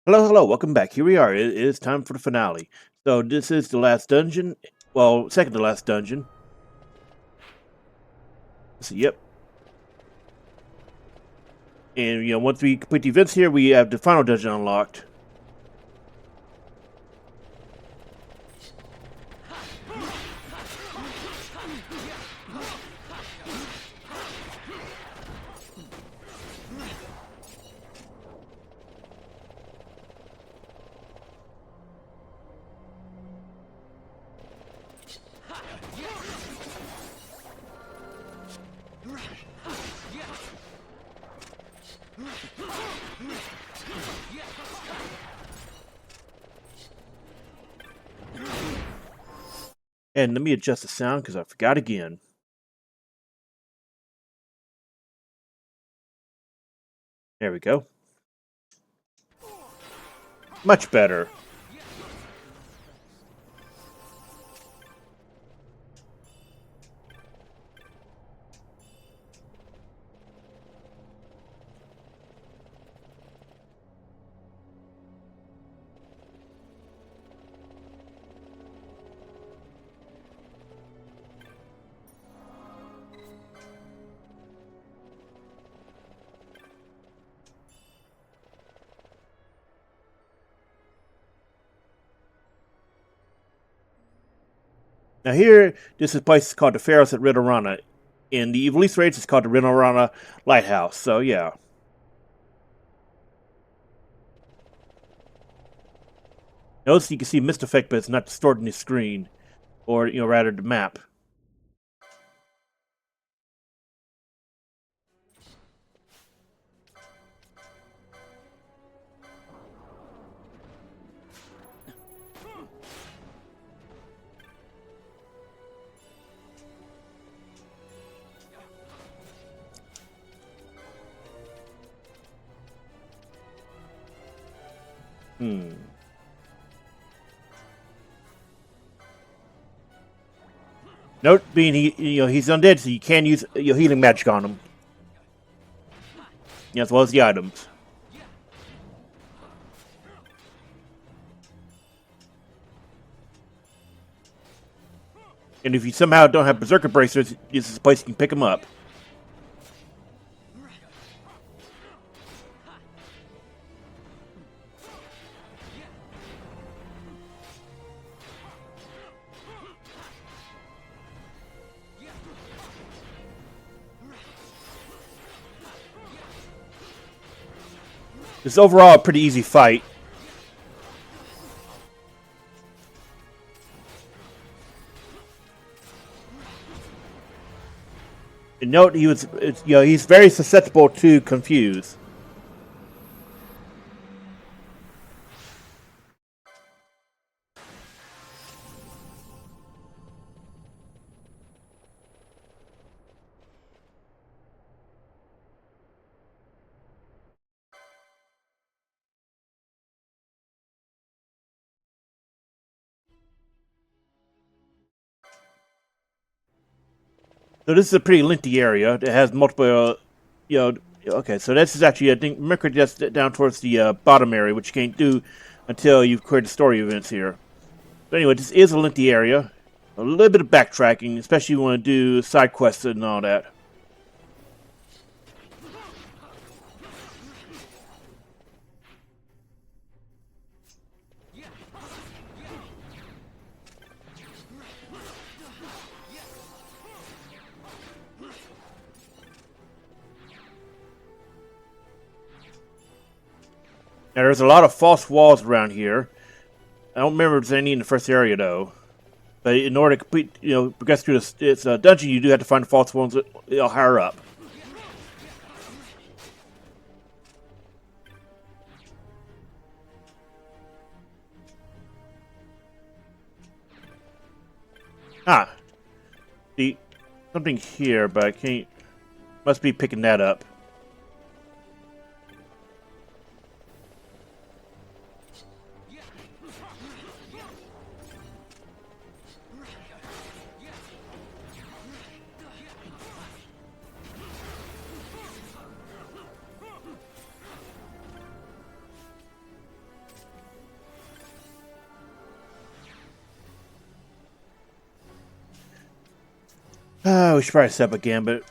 Hello, hello, welcome back. Here we are. It is time for the finale. So this is the last dungeon. Well, second to last dungeon. So, yep. And once we complete the events here, we have the final dungeon unlocked. And let me adjust the sound because I forgot again. There we go. Much better. Now here, this is a place called the Pharos at Ridorana. In the release rates, it's called the Ridorana Lighthouse. So yeah. Notice you can see mist effect, but it's not distorting the screen, or rather the map. Note being he's undead, so you can use healing magic on him. As well as the items. And if you somehow don't have Berserker Bracers, this is a place you can pick them up. It's overall a pretty easy fight. And note he's very susceptible to confuse. So this is a pretty lengthy area. It has multiple, okay, so this is actually, I think, Mercury just down towards the bottom area, which you can't do until you've cleared the story events here. But anyway, this is a lengthy area. A little bit of backtracking, especially if you want to do side quests and all that. Now, there's a lot of false walls around here. I don't remember if there's any in the first area, though. But in order to complete, progress through this dungeon, you do have to find the false ones higher up. See, something here, but I can't. Must be picking that up. We should probably step again, but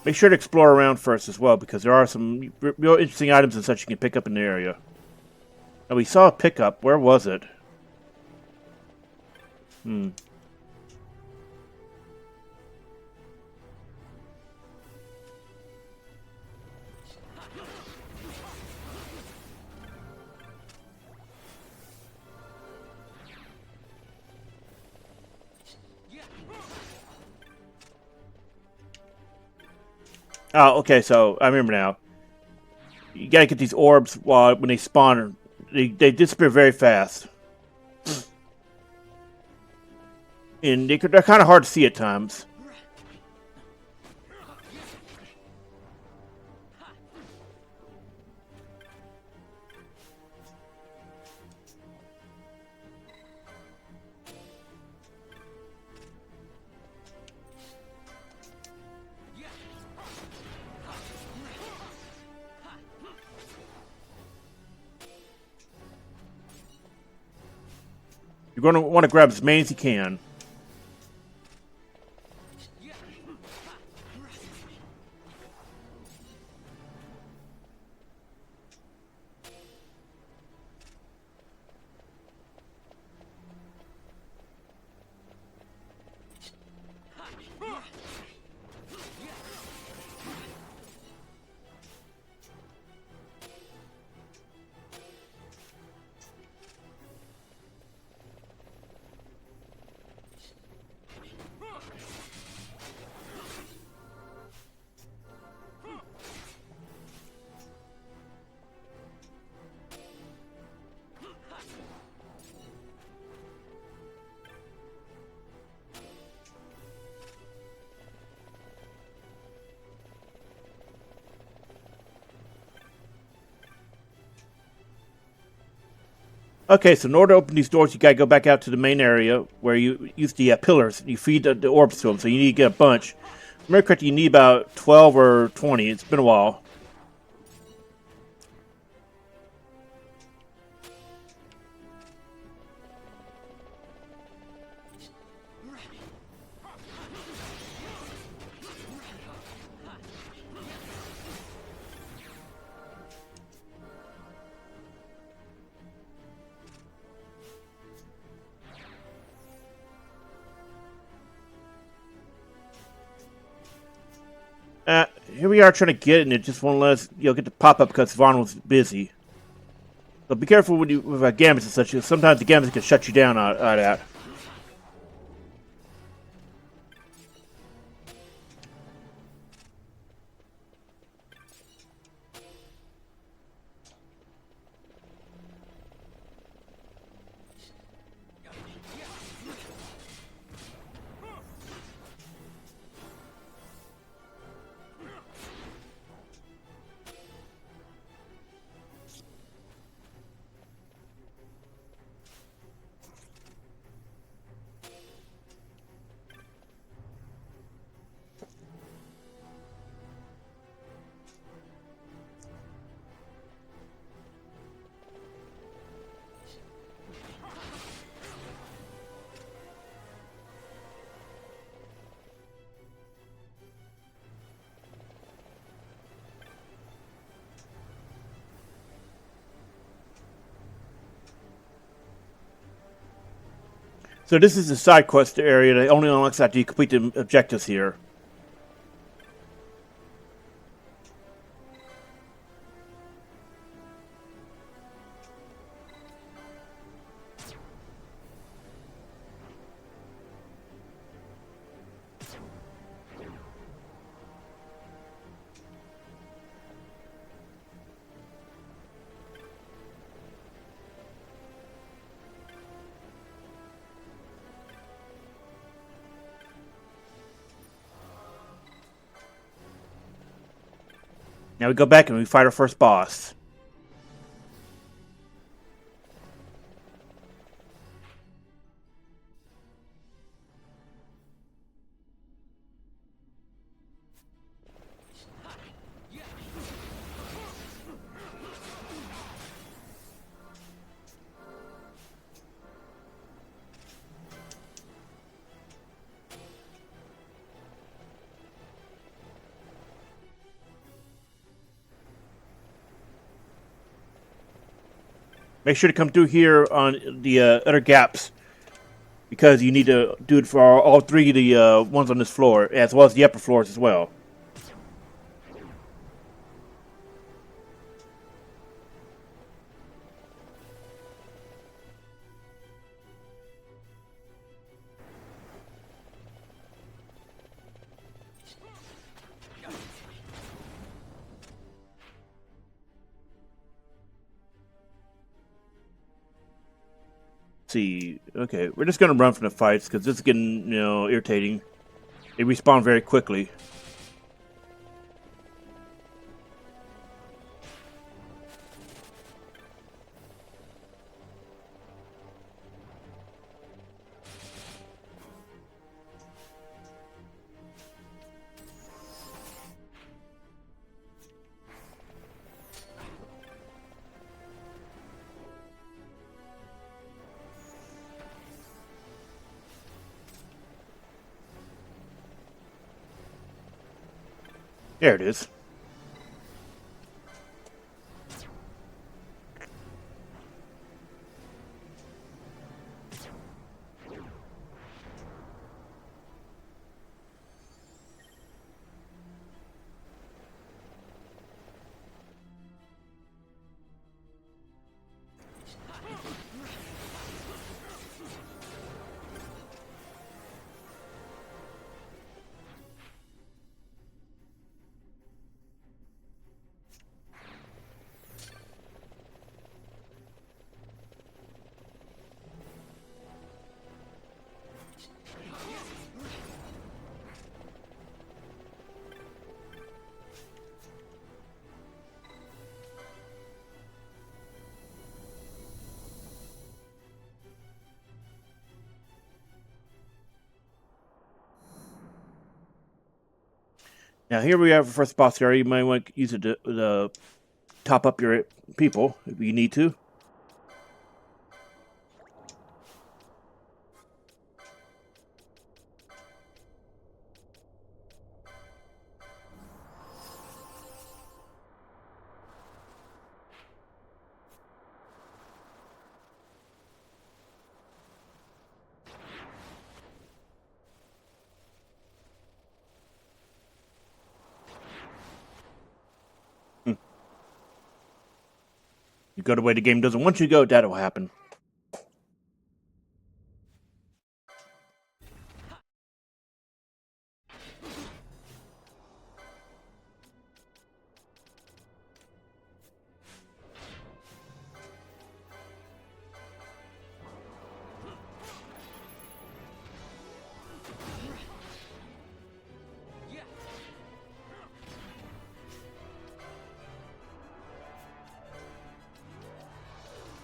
make sure to explore around first as well, because there are some real interesting items and such you can pick up in the area. Now, we saw a pickup. Where was it? Oh, okay, so I remember now. You gotta get these orbs when they spawn. They disappear very fast. And they're kind of hard to see at times. You're going to want to grab as many as you can. Okay, so in order to open these doors, you gotta go back out to the main area where you use the pillars. You feed the orbs to them, so you need to get a bunch. Remember correctly, you need about 12 or 20. It's been a while. Here we are trying to get it, and it just won't let us, get the pop up because Vaughn was busy. So be careful with gambits and such. Sometimes the gambits can shut you down out of that. So this is the side quest area that only unlocks after you complete the objectives here. Now we go back and we fight our first boss. Make sure to come through here on the other gaps, because you need to do it for all three of the ones on this floor, as well as the upper floors as well. See, okay, we're just gonna run from the fights because this is getting, irritating. They respawn very quickly. There it is. Now here we have the first boss area. You might want to use it to top up your people if you need to. You go the way the game doesn't want you to go, that'll happen.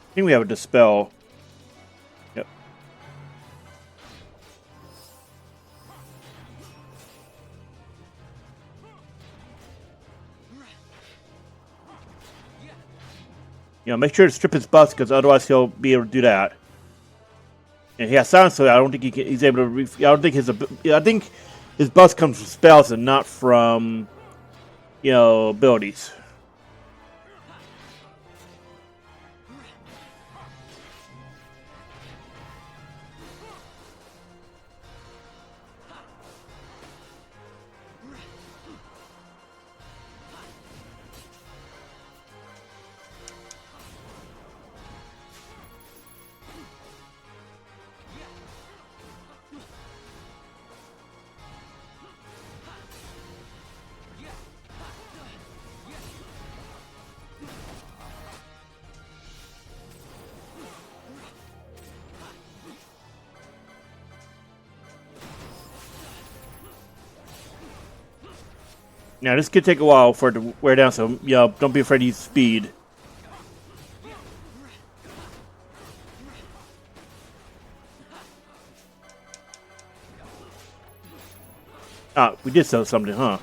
I think we have a dispel. Yep. Make sure to strip his bust, because otherwise he'll be able to do that. And he has silence, so I don't think he's able to. I don't think I think his bust comes from spells and not from, abilities. Now, this could take a while for it to wear down, so, don't be afraid to use speed. Ah, we did sell something, huh?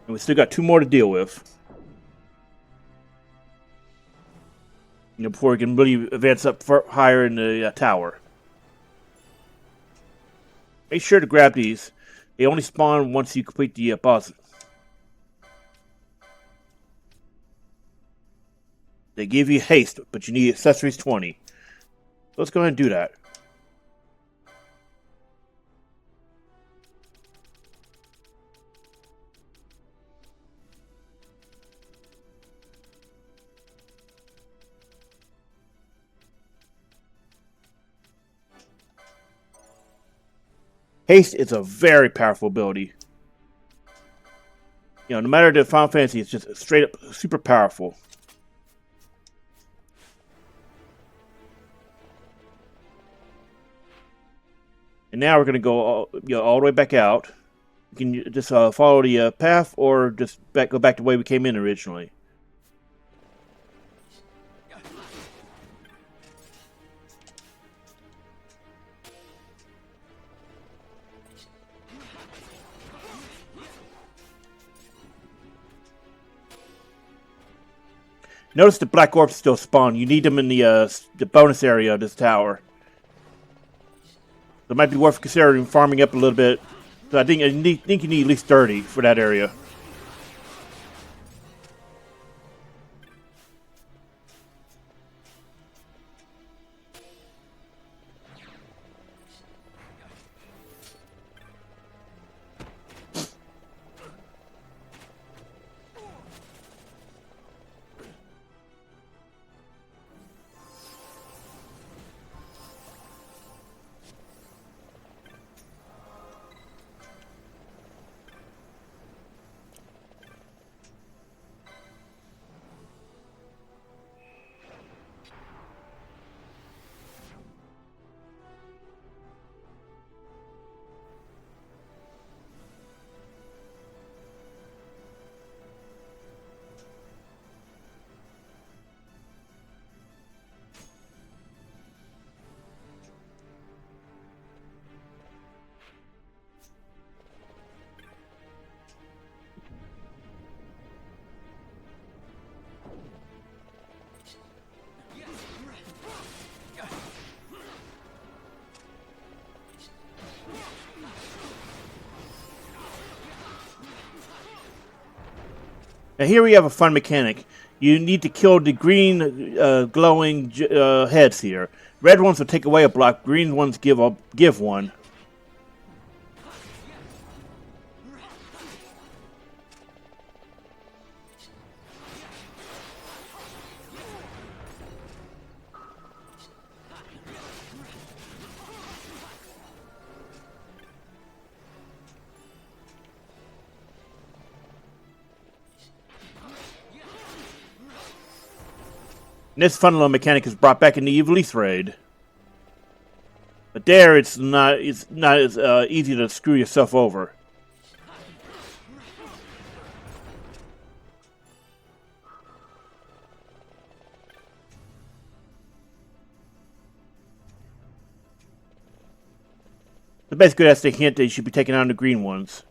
And we still got 2 more to deal with. Before we can really advance up higher in the tower. Make sure to grab these. They only spawn once you complete the boss. They give you haste, but you need accessories 20. So let's go ahead and do that. Haste is a very powerful ability. No matter the Final Fantasy, it's just straight up super powerful. And now we're going to go all the way back out. You can just follow the path, or just go back the way we came in originally. Notice the black orbs still spawn. You need them in the bonus area of this tower. So it might be worth considering farming up a little bit. So I think you need at least 30 for that area. Now here we have a fun mechanic. You need to kill the green glowing heads here. Red ones will take away a block. Green ones give one. And this fun little mechanic is brought back in the Ivalice raid. But there, it's not as easy to screw yourself over. So basically, that's the hint that you should be taking on the green ones.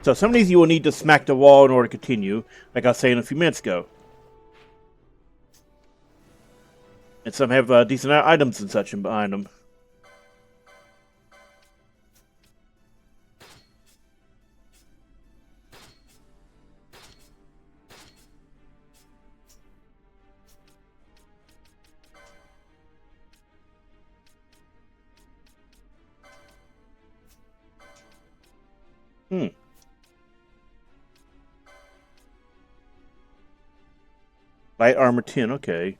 So some of these you will need to smack the wall in order to continue, like I was saying a few minutes ago. And some have decent items and such behind them. Light armor 10, okay.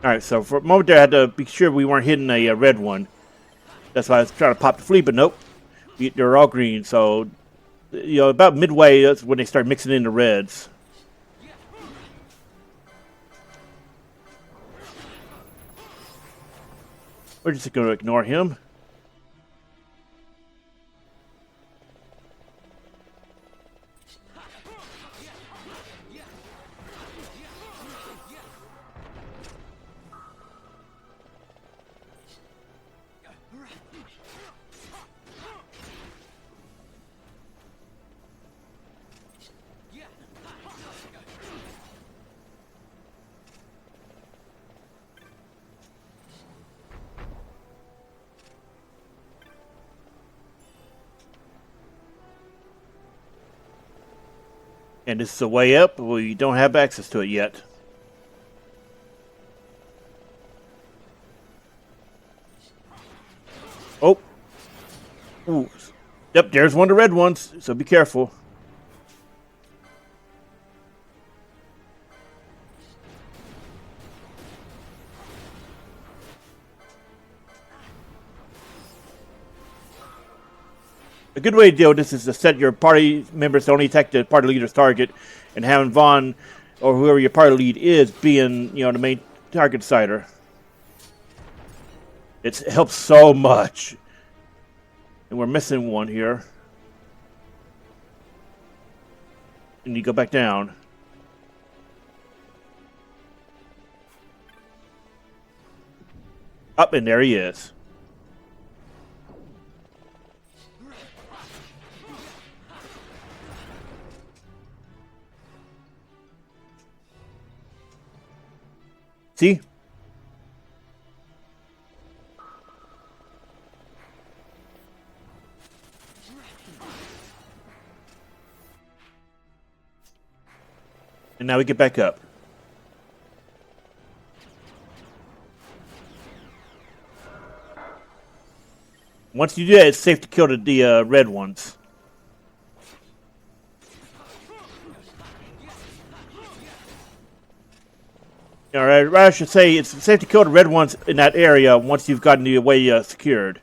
Alright, so for a moment there I had to be sure we weren't hitting a red one. That's why I was trying to pop the flea, but nope. They're all green, so about midway that's when they start mixing in the reds. We're just going to ignore him. And this is a way up. We don't have access to it yet. Oh. Ooh. Yep, there's one of the red ones, so be careful. A good way to deal with this is to set your party members to only attack the party leader's target, and having Vaughn or whoever your party lead is being, the main target decider. It helps so much. And we're missing one here. And you go back down. Up, and there he is. See? And now we get back up. Once you do that, it's safe to kill the red ones. Or I should say, it's safe to kill the red ones in that area once you've gotten the way secured.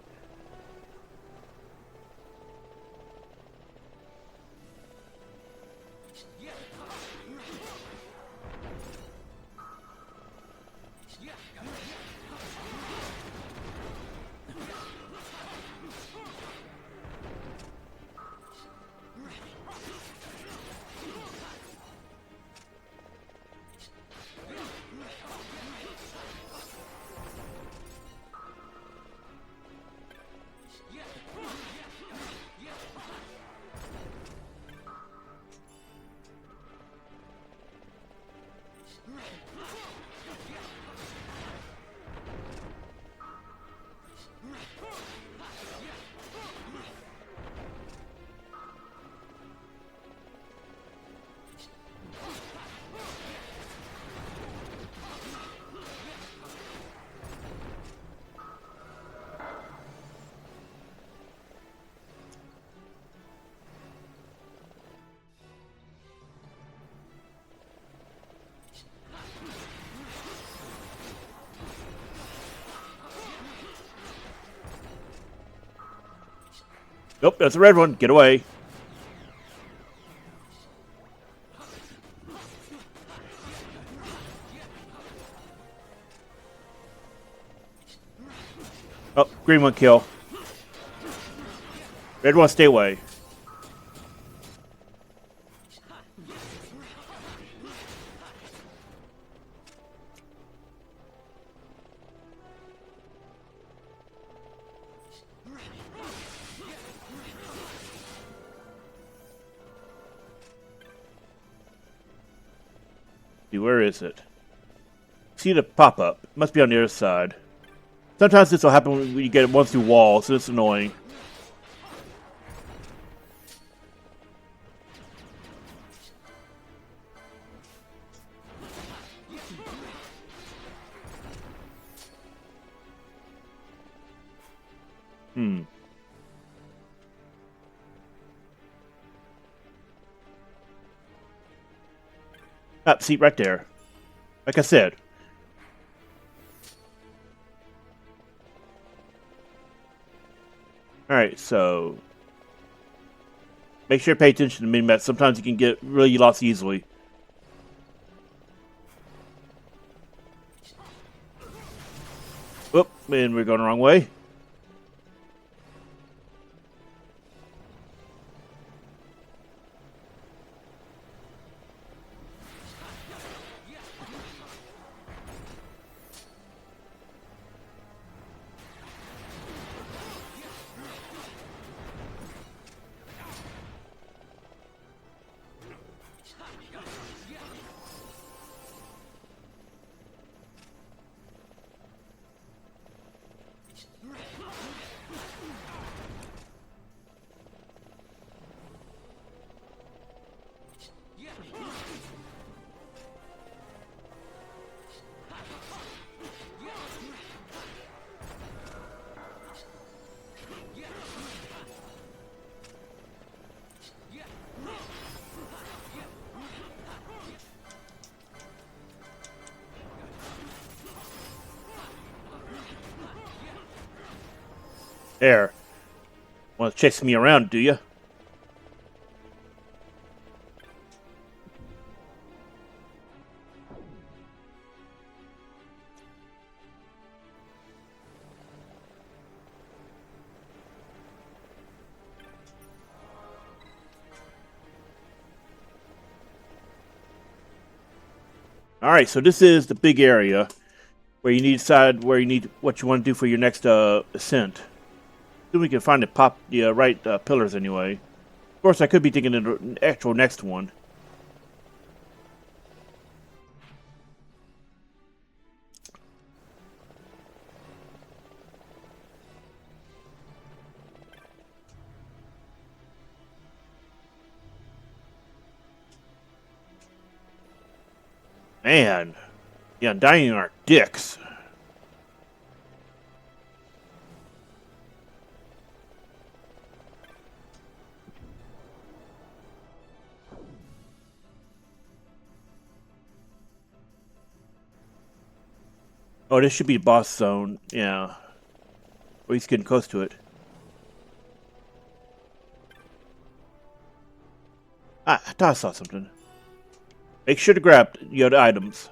Nope, that's a red one. Get away. Oh, green one kill. Red one stay away. See, where is it? See the pop-up. It must be on the other side. Sometimes this will happen when you get it once through walls, so it's annoying. See, right there. Like I said. Alright, so... make sure you pay attention to mini-maps. Sometimes you can get really lost easily. Oop, and we're going the wrong way. There. Want to chase me around, do you? Alright, so this is the big area where you need to decide where you need what you want to do for your next ascent. Then we can find the right pillars anyway. Of course, I could be thinking of the actual next one. Man, the Undying are dicks. Oh, this should be boss zone. Yeah. Or he's getting close to it. Ah, I thought I saw something. Make sure to grab the items.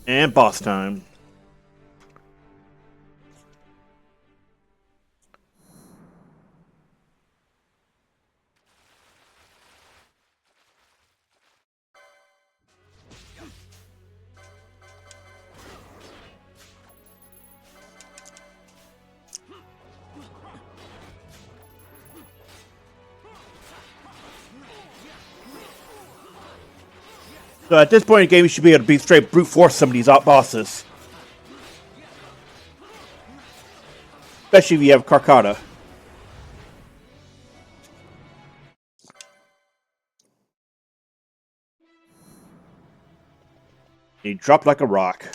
And boss time. So at this point in the game, you should be able to straight brute force some of these bosses. Especially if you have Carcata. He dropped like a rock.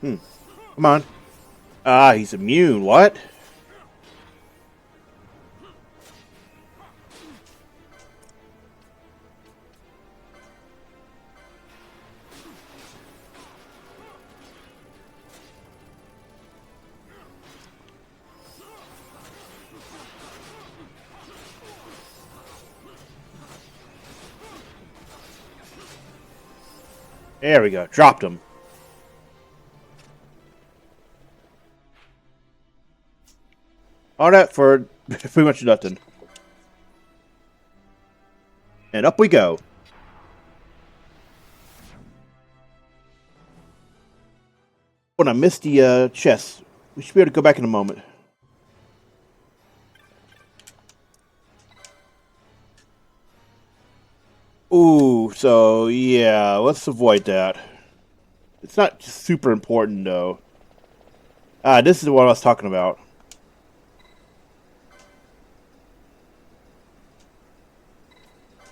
Come on. Ah, he's immune. What? There we go. Dropped him. All that for pretty much nothing. And up we go. When I missed the chest, we should be able to go back in a moment. Ooh, so yeah, let's avoid that. It's not super important though. Ah, this is what I was talking about.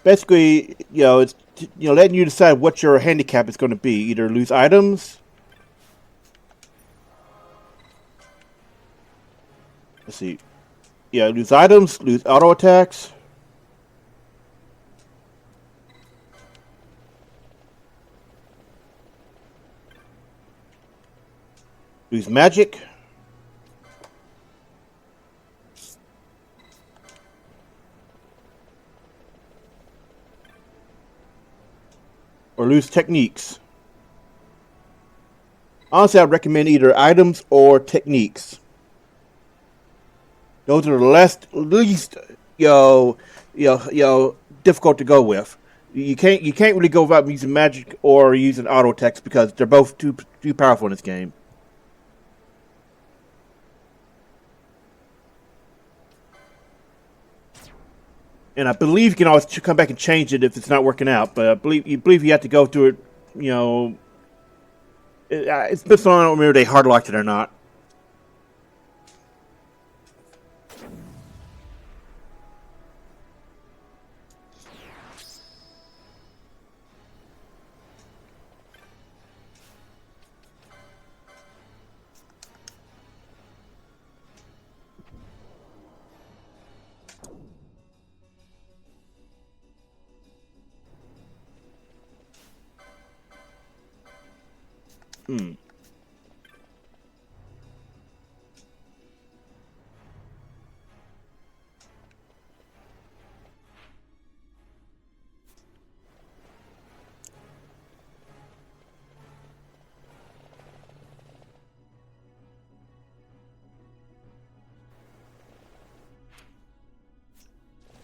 Basically, it's letting you decide what your handicap is going to be. Either lose items. Let's see. Yeah, lose items, lose auto attacks. Lose magic. Or lose techniques. Honestly, I'd recommend either items or techniques. Those are the least difficult to go with. You can't really go without using magic or using auto attacks because they're both too powerful in this game. And I believe you can always come back and change it if it's not working out. But I believe you have to go through it. It's been so long I don't remember they hard locked it or not.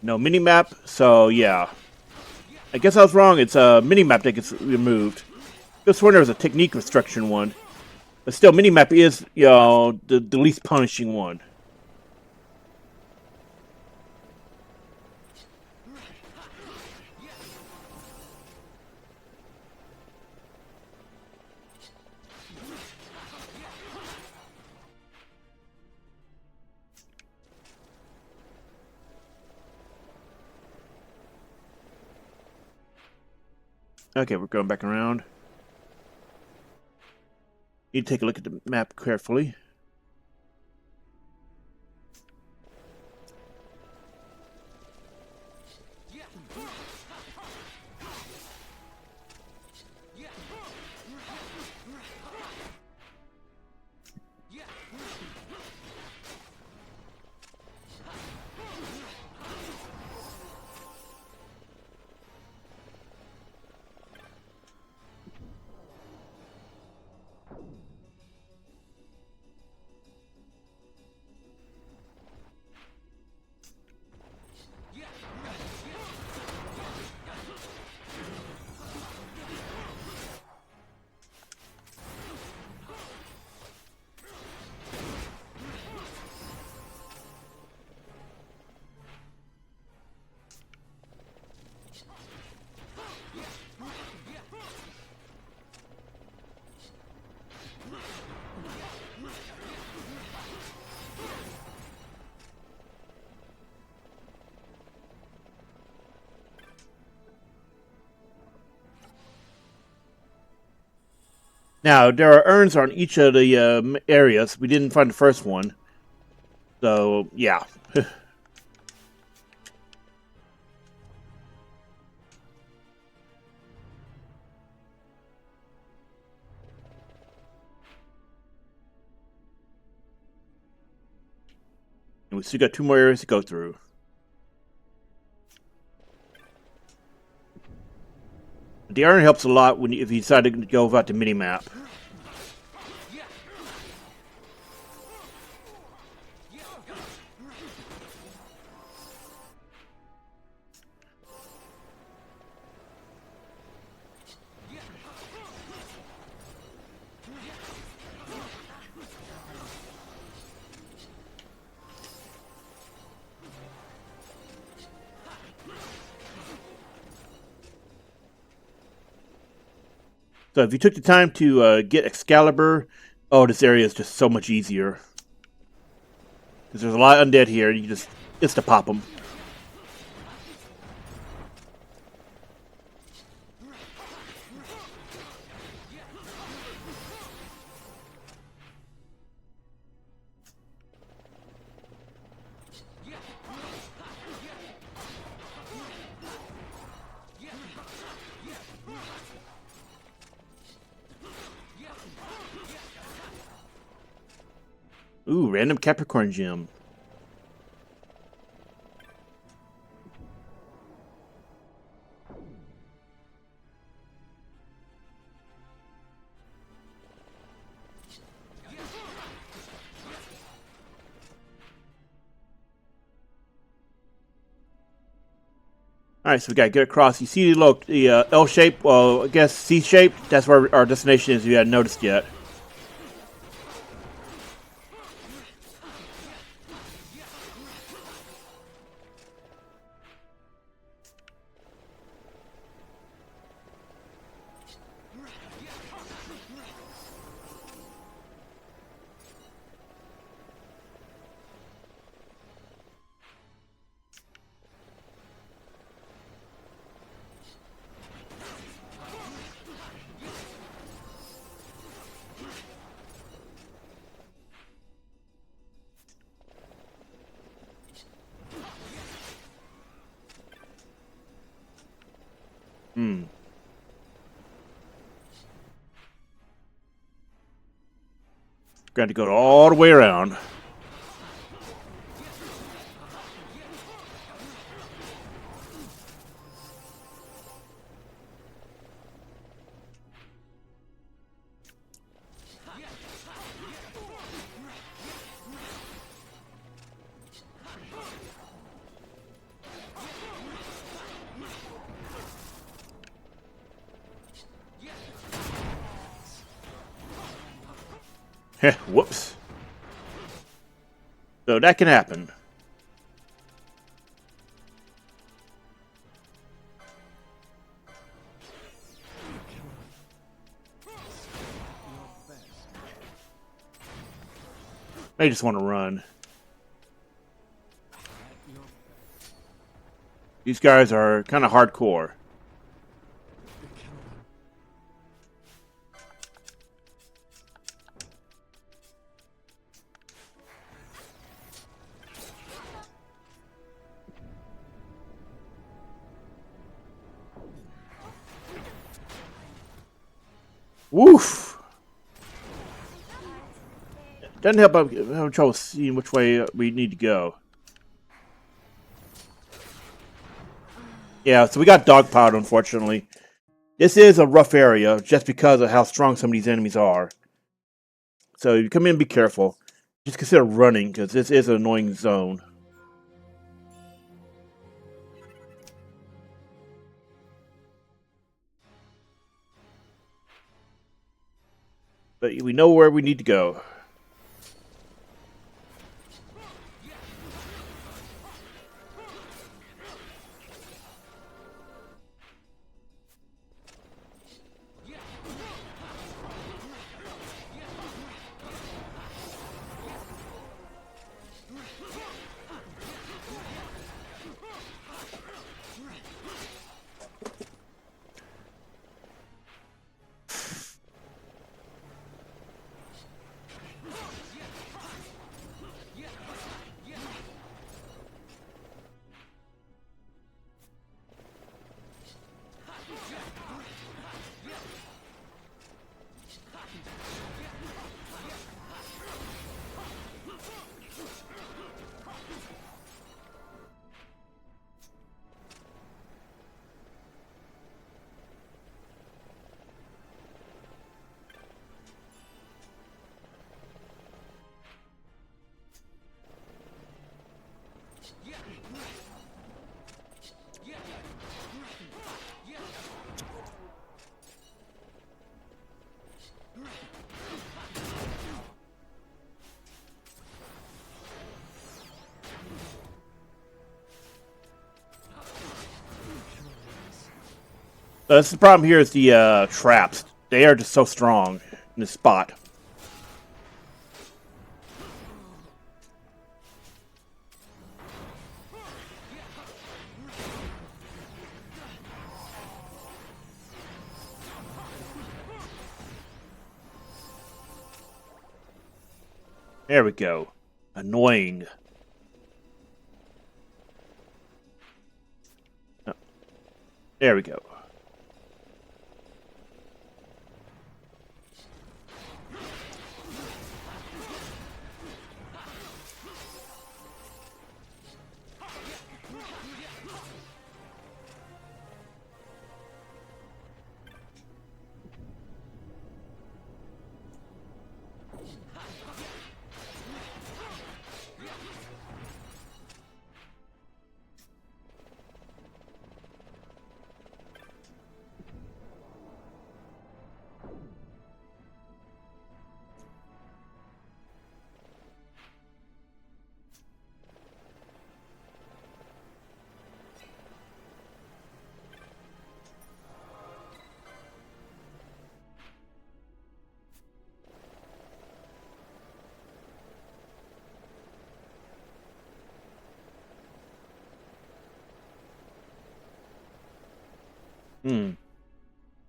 No mini-map, so yeah. I guess I was wrong. It's a mini-map that gets removed. Just when there was a technique restriction one. But still, mini-map is, the least punishing one. Okay, we're going back around. Need to take a look at the map carefully. Now, there are urns on each of the areas. We didn't find the first one. So, yeah. And we still got 2 more areas to go through. The urn helps a lot when if you decide to go without the mini-map. So if you took the time to get Excalibur, oh, this area is just so much easier. Because there's a lot of undead here, you just insta-pop them. Ooh, random Capricorn gem. Alright, so we gotta get across. You see the L shape, well, I guess C shape? That's where our destination is if you hadn't noticed yet. Got to go all the way around. Heh, whoops. So that can happen. I just want to run. These guys are kind of hardcore. Woof! Doesn't help. I'm having trouble seeing which way we need to go. Yeah, so we got dogpiled, unfortunately. This is a rough area just because of how strong some of these enemies are. So you come in, be careful. Just consider running because this is an annoying zone. But we know where we need to go. That's the problem here is the traps. They are just so strong in this spot. There we go. Annoying. Oh, there we go.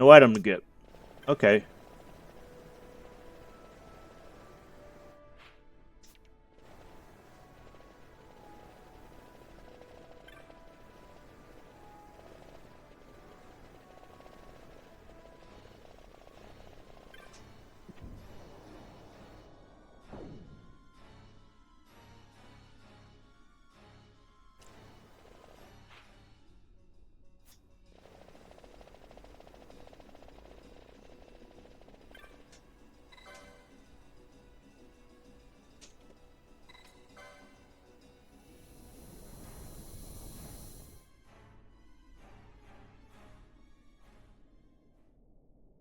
No item to get. Okay.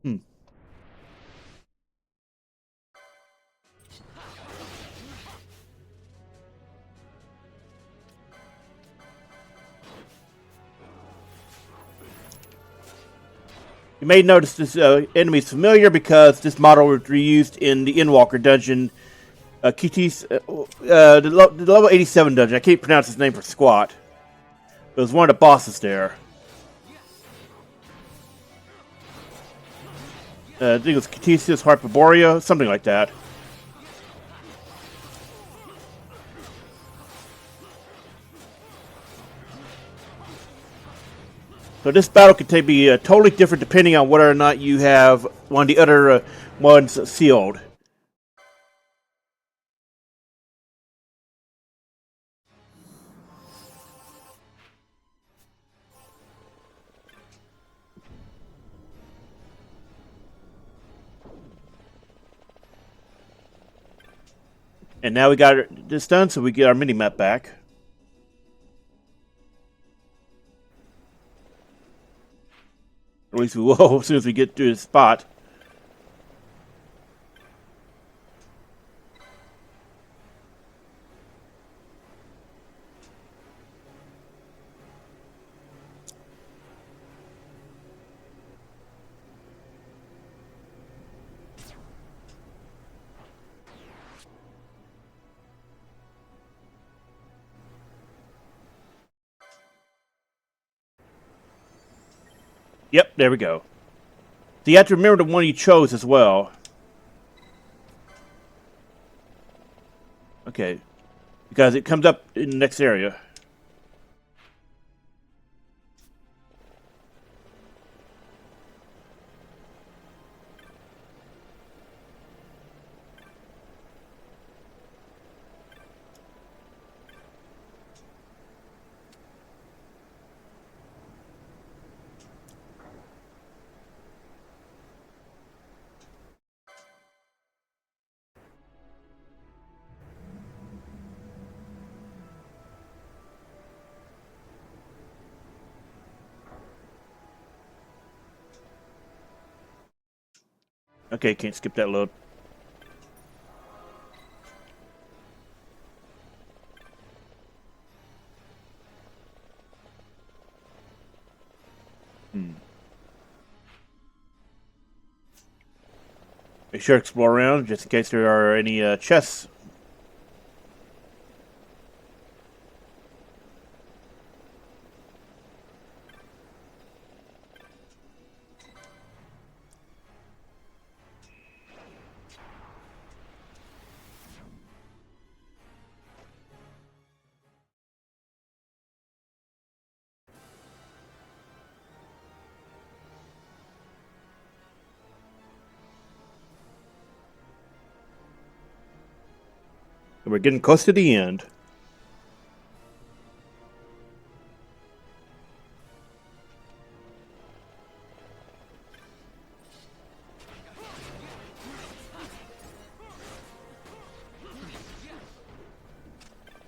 Hmm. You may notice this enemy is familiar because this model was reused in the Endwalker dungeon. Kitis, the level 87 dungeon. I can't pronounce his name for squat. It was one of the bosses there. I think it was Kitisius Harpaborea, something like that. So this battle could be totally different depending on whether or not you have one of the other ones sealed. And now we got this done, so we get our mini-map back. At least we will as soon as we get to the spot. Yep, there we go. So you have to remember the one you chose as well. Okay. Because it comes up in the next area. Okay, can't skip that load. Make sure to explore around just in case there are any chests. And we're getting close to the end.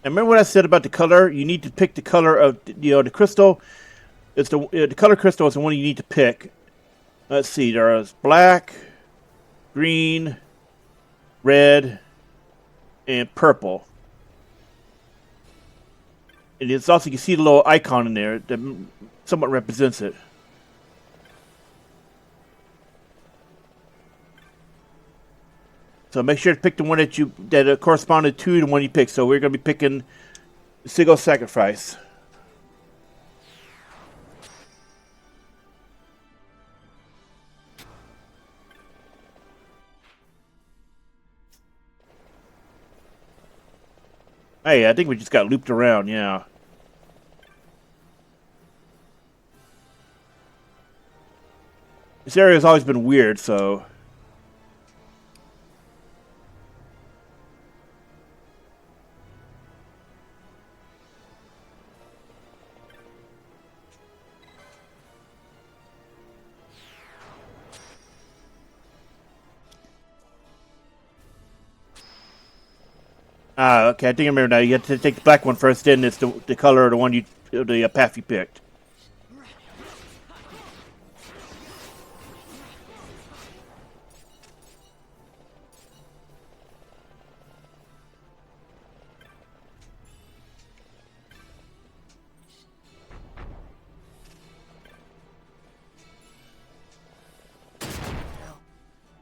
And remember what I said about the color? You need to pick the color of the crystal. It's the color crystal is the one you need to pick. Let's see. There's black, green, red, and purple. And it's also, you can see the little icon in there that somewhat represents it. So make sure to pick the one that corresponded to the one you picked. So we're going to be picking the Sigil Sacrifice. Hey, I think we just got looped around, yeah. This area has always been weird, so... okay, I think I remember now. You have to take the black one first, then it's the color of the one the path you picked.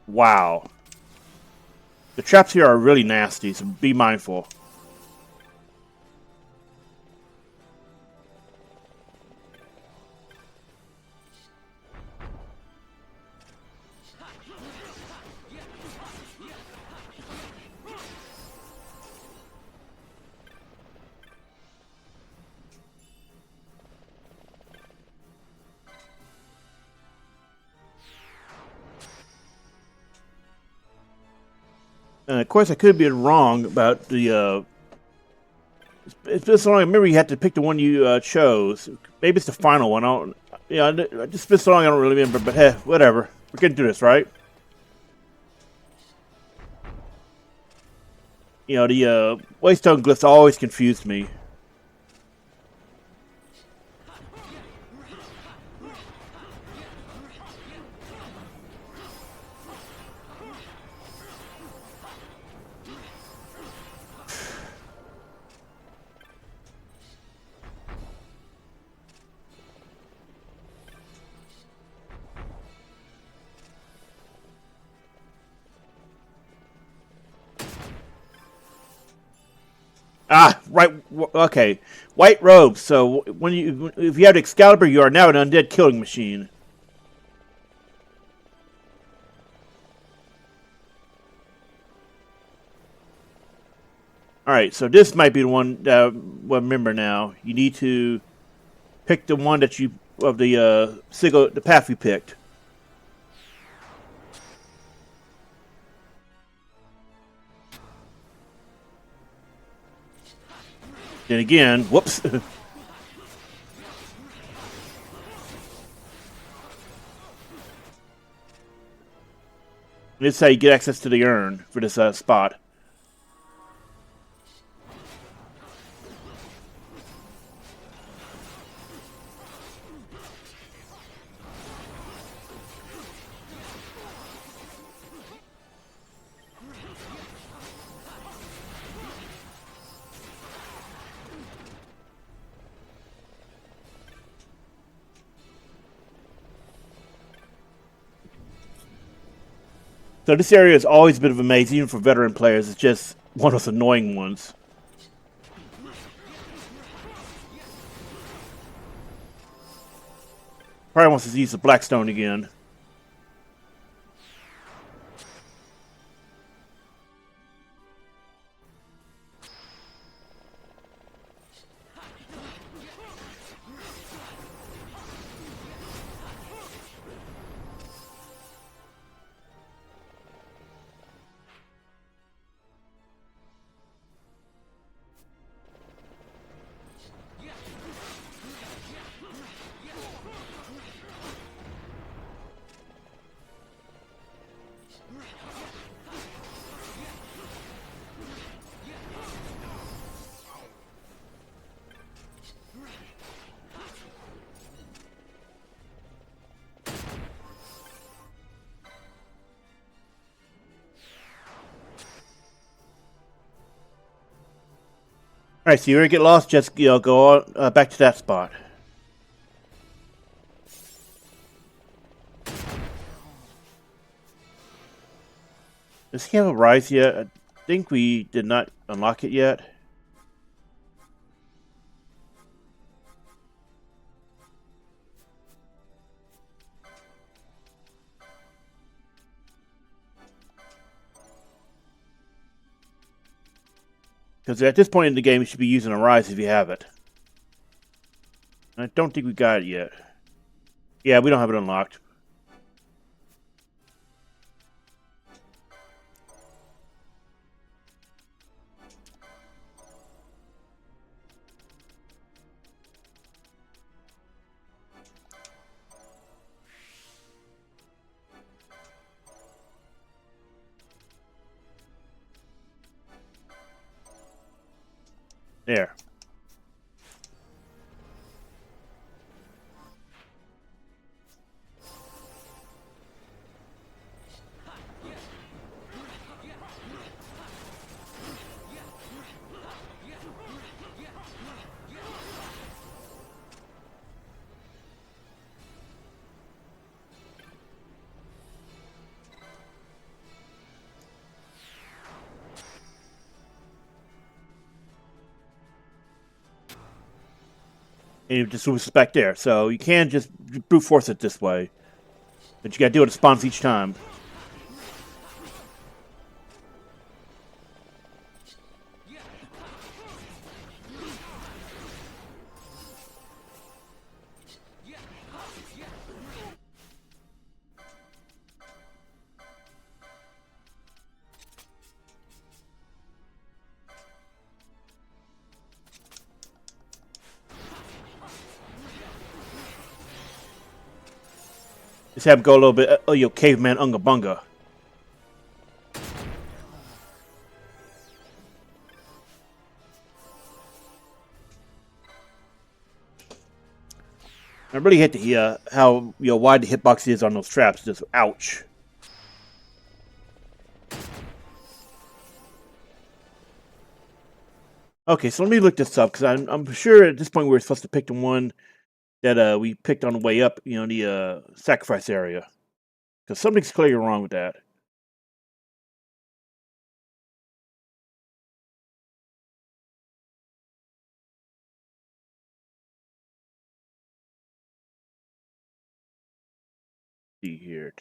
Wow. The traps here are really nasty, so be mindful. And of course, I could be wrong about the. It's been so long. I remember you had to pick the one you chose. Maybe it's the final one. I don't. Yeah, just been so long. I don't really remember. But hey, whatever. We're getting through this, right? The Waystone glyphs always confused me. Ah, right. Okay, white robes. So if you have Excalibur, you are now an undead killing machine. All right, so this might be the one that remember now. You need to pick the one that of the Sigil, the path you picked. Then again, whoops. This is how you get access to the urn for this spot. So this area has always been a bit of a maze, even for veteran players. It's just one of those annoying ones. Probably wants to use the Blackstone again. Alright, so you ever get lost, just go on, back to that spot. Does he have a rise yet? I think we did not unlock it yet. Because at this point in the game, you should be using a rise if you have it. I don't think we got it yet. Yeah, we don't have it unlocked. There. And you just was back there. So you can just brute force it this way. But you gotta do it, it spawns each time. Just have him go a little bit, caveman unga bunga. I really hate to hear how wide the hitbox is on those traps. Just ouch. Okay, so let me look this up because I'm sure at this point we were supposed to pick the one that we picked on the way up. The sacrifice area. Because something's clearly wrong with that. See here.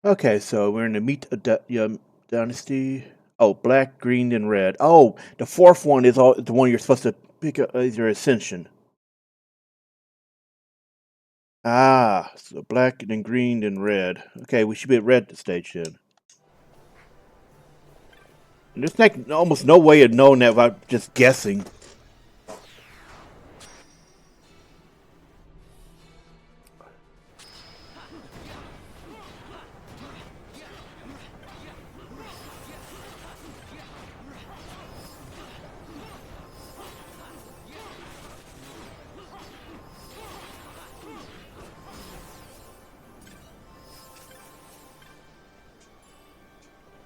Okay, so we're in the meat dynasty. Oh, black, green, and red. Oh, the fourth one is the one you're supposed to pick up as your ascension. Ah, so black, then green, then red. Okay, we should be at red stage then. There's like almost no way of knowing that without just guessing.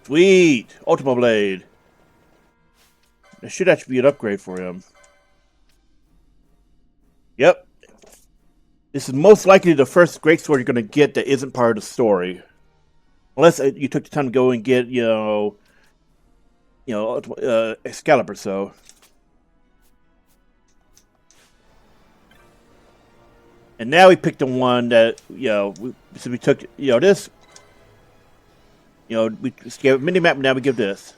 Sweet! Ultima Blade. That should actually be an upgrade for him. Yep. This is most likely the first greatsword you're going to get that isn't part of the story. Unless you took the time to go and get, Excalibur, so. And now we picked the one that, so we took, this. We just gave a mini-map, now we give this.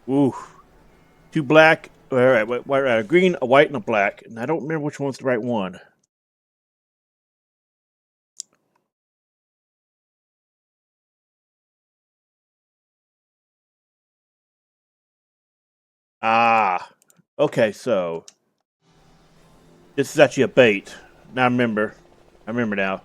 Ooh. 2 black, a green, a white, and a black. And I don't remember which one's the right one. Ah. Okay, so. This is actually a bait. Now I remember. I remember now.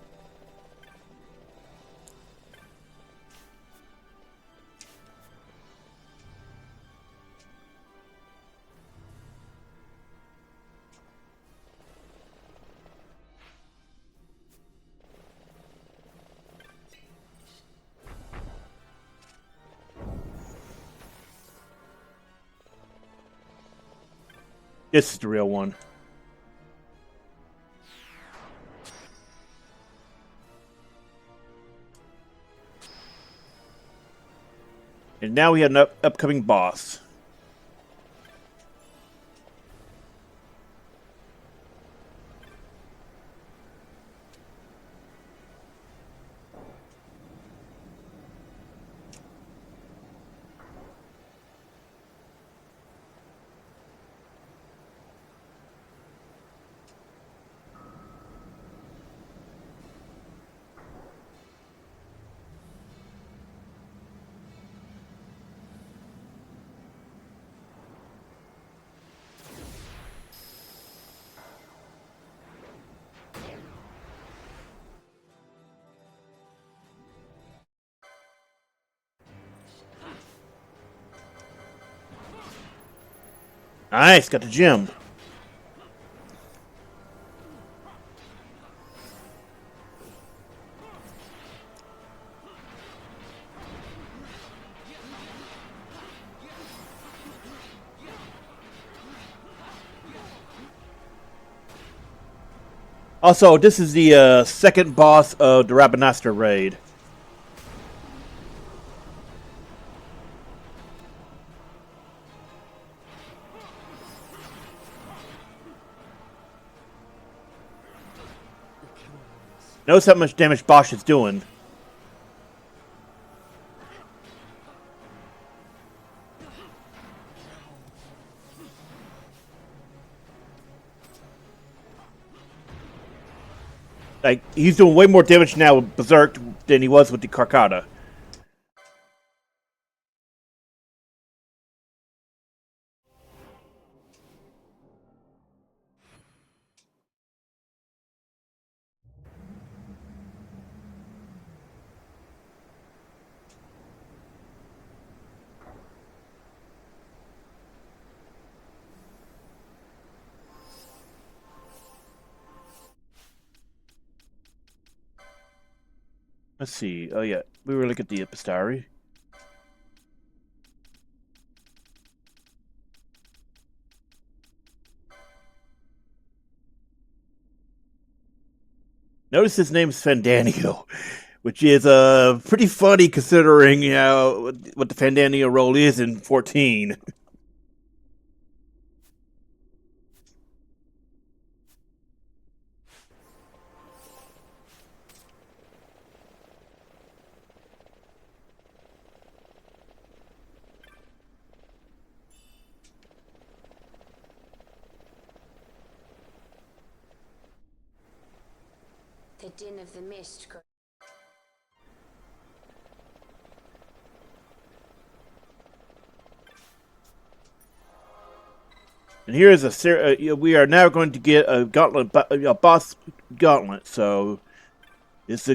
This is the real one. And now we have an upcoming boss. Nice, got the gem. Also, this is the second boss of the Rabanastre raid. Notice how much damage Bosch is doing. Like, he's doing way more damage now with Berserk than he was with the Carcata. Let's see. Oh, yeah. We were looking at the Epistari. Notice his name's Fandanio, which is pretty funny considering what the Fandanio role is in 14. din of the mist. And here is we are now going to get a gauntlet, a boss gauntlet. So it's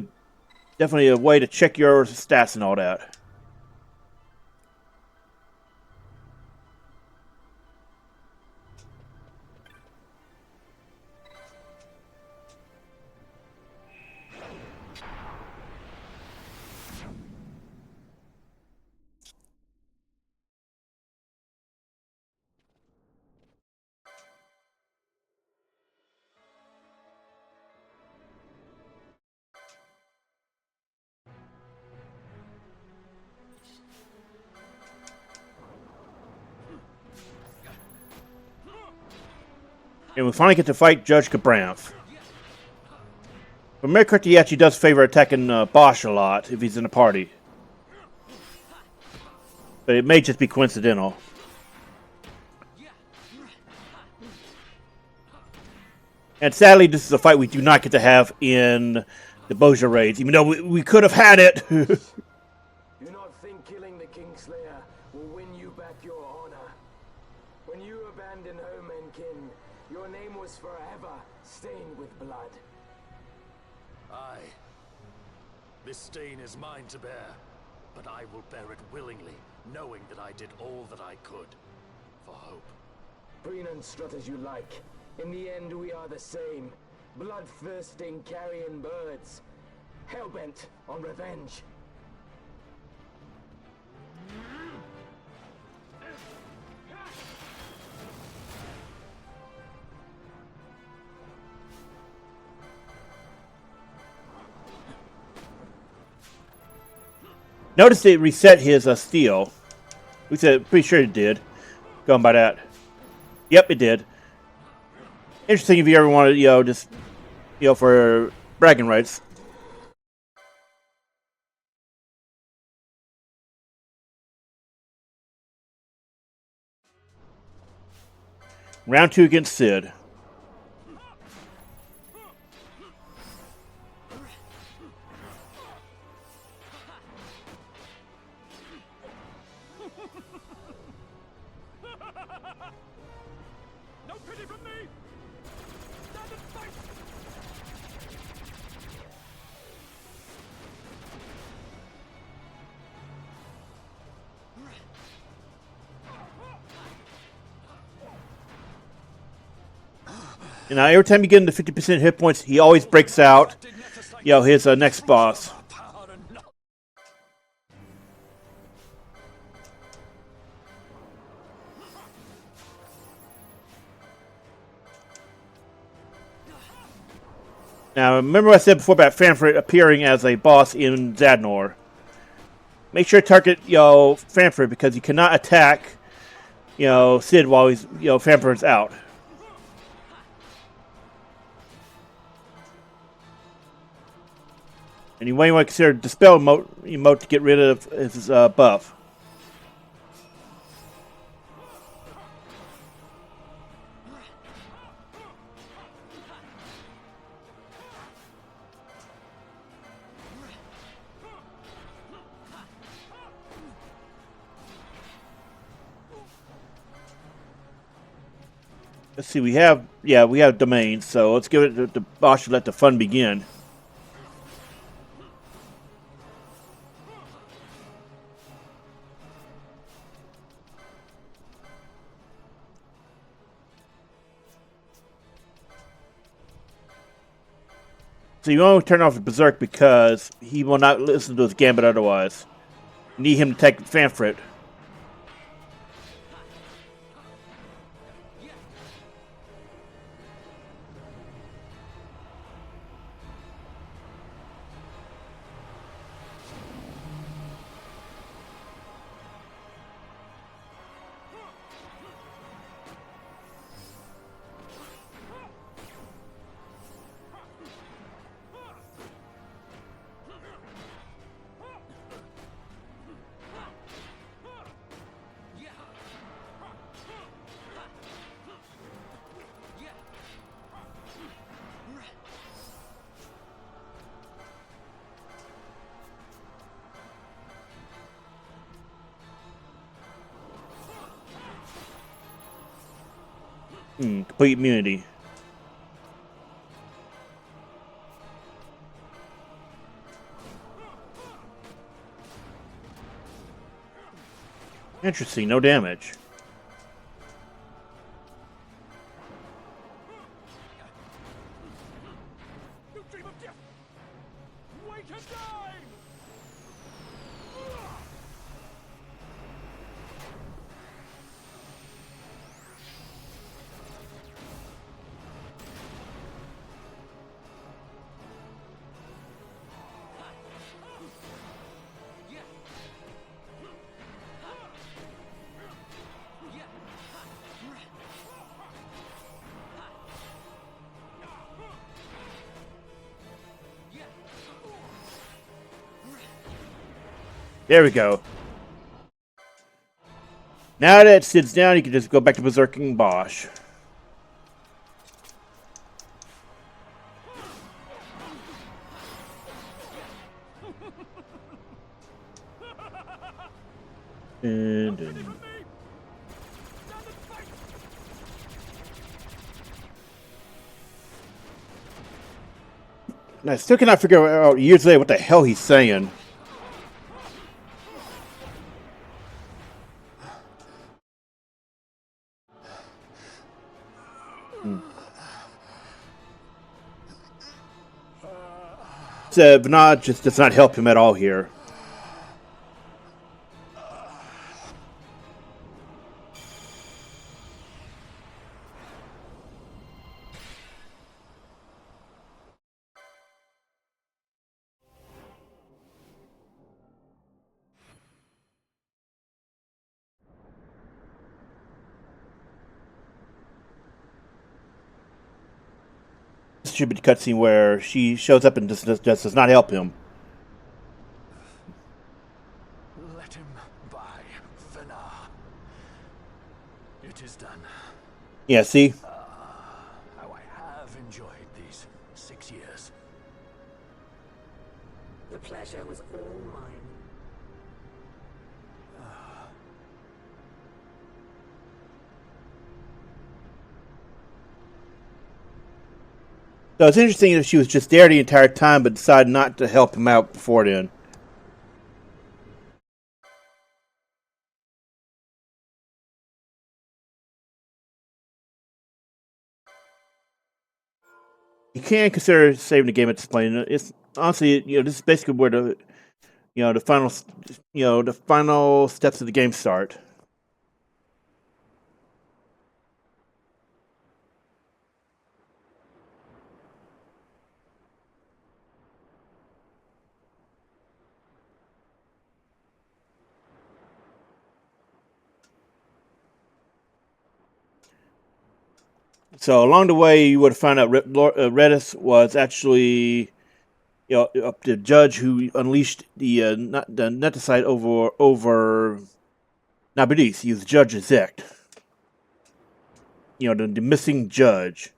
definitely a way to check your stats and all that. And we finally get to fight Judge Gabranth. But Mercury he actually does favor attacking Bosch a lot if he's in a party. But it may just be coincidental. And sadly, this is a fight we do not get to have in the Boja raids, even though we could have had it. Do not think killing the Kingslayer will win you back your honor. When you abandoned home and kin, your name was forever stained with blood. Aye. This stain is mine to bear, but I will bear it willingly, knowing that I did all that I could for hope. Preen and strut as you like. In the end, we are the same. Bloodthirsting carrion birds. Hellbent on revenge. Notice it reset his steel. We said pretty sure it did. Going by that. Yep, it did. Interesting if you ever wanted, just, for bragging rights. Round 2 against Cid. No pity from me! Stand and fight! And now every time you get into 50% hit points, he always breaks out, his next boss. Now, remember what I said before about Famfrit appearing as a boss in Zadnor. Make sure to target, Famfrit, because you cannot attack, Cid while he's, Famfrit's out. And you might want to consider Dispel emote to get rid of his buff. Let's see, we have domains, so let's give it to Bosch to let the fun begin. So you want to turn off the Berserk because he will not listen to his Gambit otherwise. You need him to take Famfrit. Complete immunity. Interesting, no damage. You dream of death! Wake and die! There we go. Now that Cid's down, you can just go back to berserking Bosch. Dun. And I still cannot figure out years later what the hell he's saying. So Vayne just does not help him at all here. This should be the cutscene where she shows up and just does not help him. Let him by, Fenrir. It is done. Yeah, see? How I have enjoyed these 6 years. The pleasure was all mine. So it's interesting that she was just there the entire time but decided not to help him out before then. You can consider saving the game at this point. It's honestly, this is basically where the final steps of the game start. So along the way, you would have found out Redis was actually, the judge who unleashed the neticide over Nabidis. He was Judge Zect. The missing judge,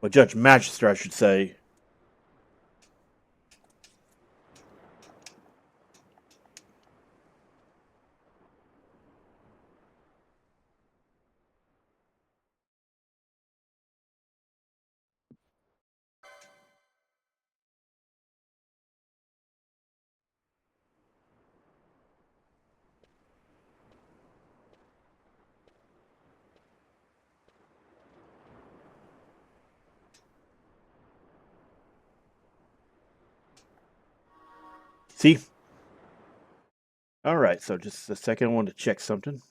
or Judge Magister, I should say. See? Alright, so just a second, I wanted to check something.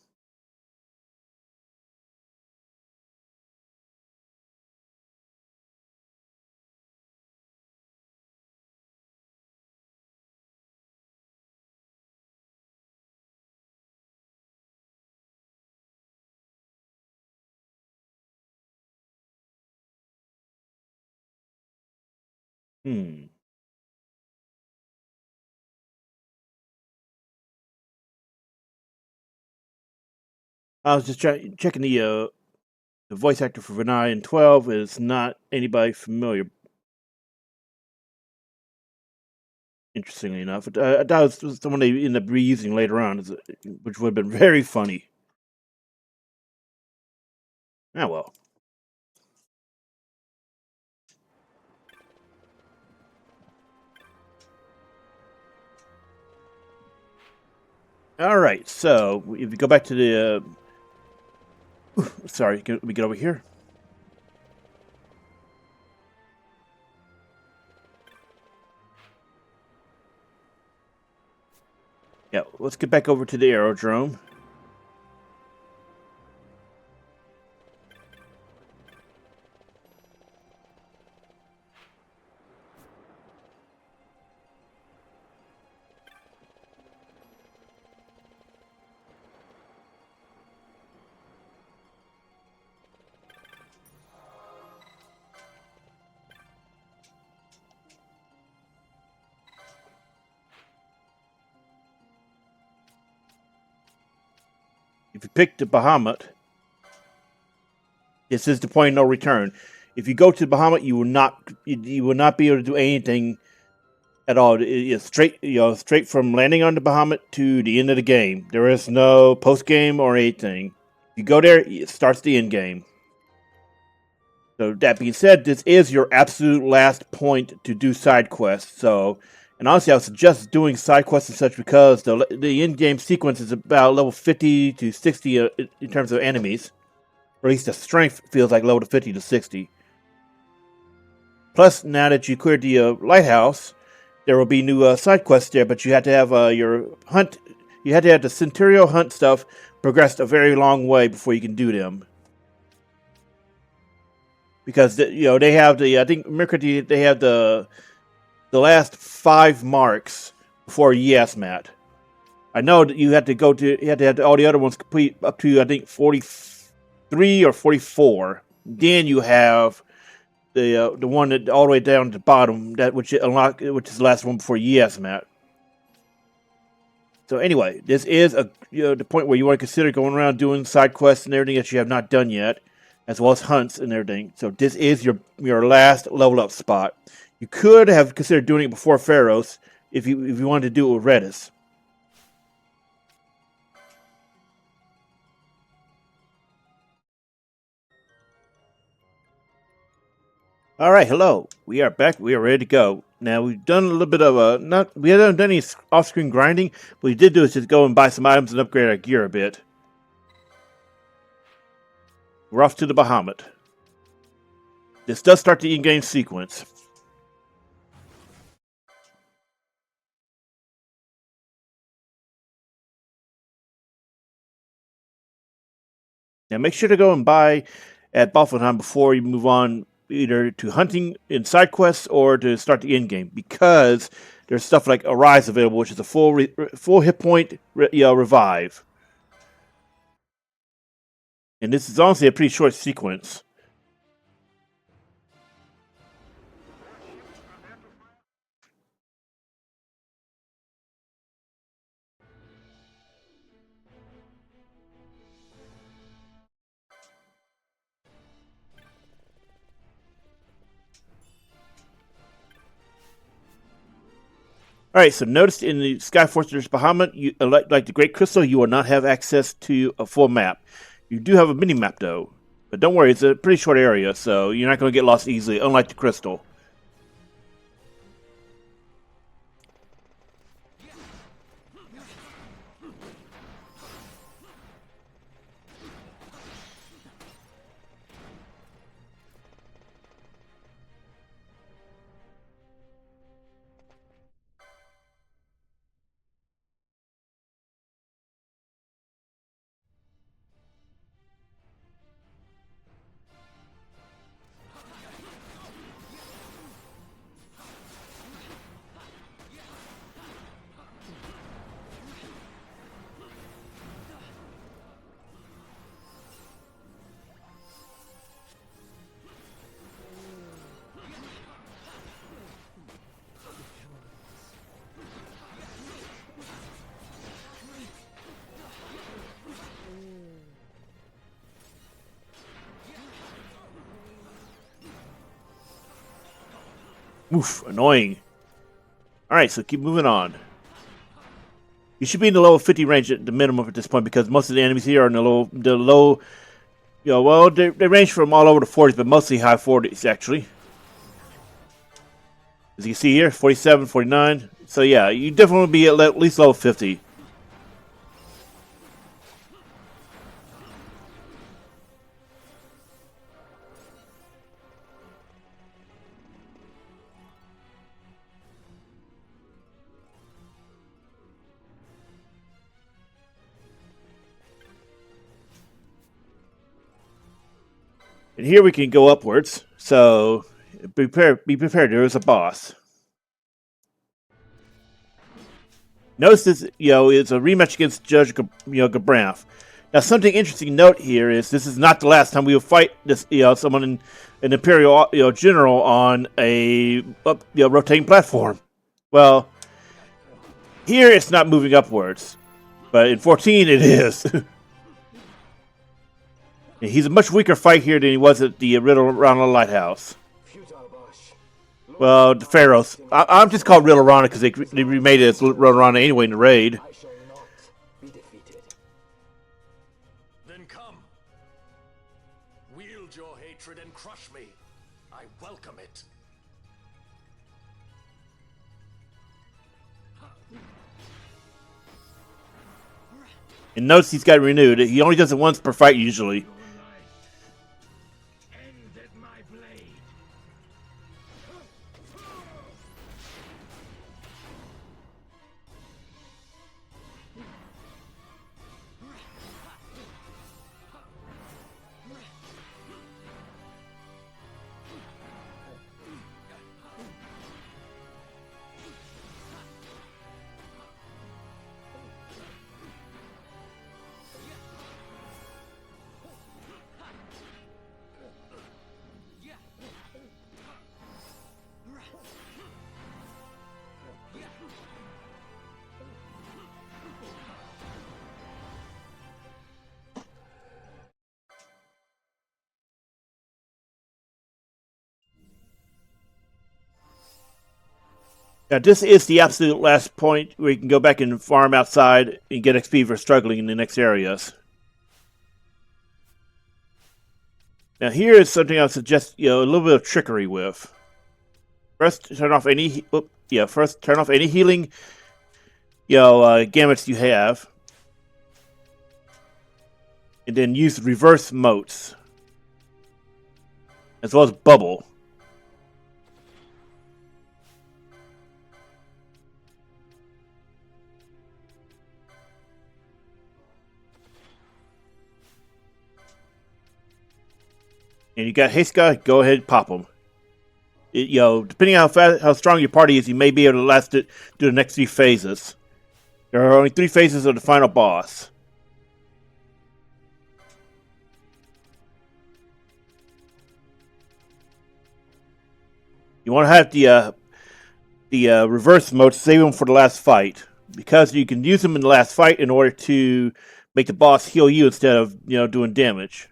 I was just checking the voice actor for Vayne in 12 is not anybody familiar. Interestingly enough, that was the one they ended up reusing later on, which would have been very funny. Ah, well. All right, so if you go back to the... sorry, let me get over here. Yeah, let's get back over to the aerodrome. If you pick the Bahamut, this is the point of no return. If you go to the Bahamut, you will not be able to do anything at all. It's straight, straight from landing on the Bahamut to the end of the game. There is no post game or anything. You go there, it starts the end game. So that being said, this is your absolute last point to do side quests. So, and honestly, I would suggest doing side quests and such because the end game sequence is about level 50 to 60 in terms of enemies. Or at least the strength feels like level 50 to 60. Plus, now that you cleared the lighthouse, there will be new side quests there, but you have to have your hunt. You had to have the Centurial hunt stuff progressed a very long way before you can do them. Because they have the, I think Mercury, they have the last 5 marks before Yasmat. I know that you had to have all the other ones complete up to, I think, 43 or 44. Then you have the one that all the way down to the bottom, which is the last one before Yasmat. So anyway, this is the point where you want to consider going around doing side quests and everything that you have not done yet, as well as hunts and everything. So this is your last level up spot. You could have considered doing it before Pharos if you wanted to do it with Redis. All right, hello. We are back. We are ready to go. Now we've done a little bit of we haven't done any off-screen grinding. What we did do is just go and buy some items and upgrade our gear a bit. We're off to the Bahamut. This does start the in-game sequence. Now make sure to go and buy at Balfonheim before you move on either to hunting in side quests or to start the end game, because there's stuff like Arise available, which is a full hit point revive. And this is honestly a pretty short sequence. Alright, so notice in the Sky Fortress Bahamut, like the Great Crystal, you will not have access to a full map. You do have a mini-map, though. But don't worry, it's a pretty short area, so you're not going to get lost easily, unlike the Crystal. Oof, annoying. Alright, so keep moving on. You should be in the level 50 range at the minimum at this point, because most of the enemies here are in the low, well, they range from all over the 40s, but mostly high 40s, actually. As you can see here, 47, 49. So yeah, you definitely be at least level 50. And here we can go upwards. So be prepared. There is a boss. Notice this, it's a rematch against Judge, Gabranth. Now, something interesting to note here is this is not the last time we will fight this, someone in an Imperial, general on a rotating platform. Well, here it's not moving upwards, but in 14 it is. He's a much weaker fight here than he was at the Ridorana Lighthouse. Well, the Pharos. I'm just called Ridorana because they remade it as Ridorana anyway in the raid. I shall not be defeated. Then come. Wield your hatred and crush me. I welcome it. And notice he's got renewed. He only does it once per fight usually. Now, this is the absolute last point where you can go back and farm outside and get XP for struggling in the next areas. Now, here is something I suggest, a little bit of trickery with. First, turn off any, healing, gamuts you have, and then use reverse motes, as well as bubble. And you got haste guy, go ahead and pop them. Depending on how strong your party is, you may be able to last it through the next 3 phases. There are only 3 phases of the final boss. You want to have the reverse mode, save them for the last fight, because you can use them in the last fight in order to make the boss heal you instead of doing damage.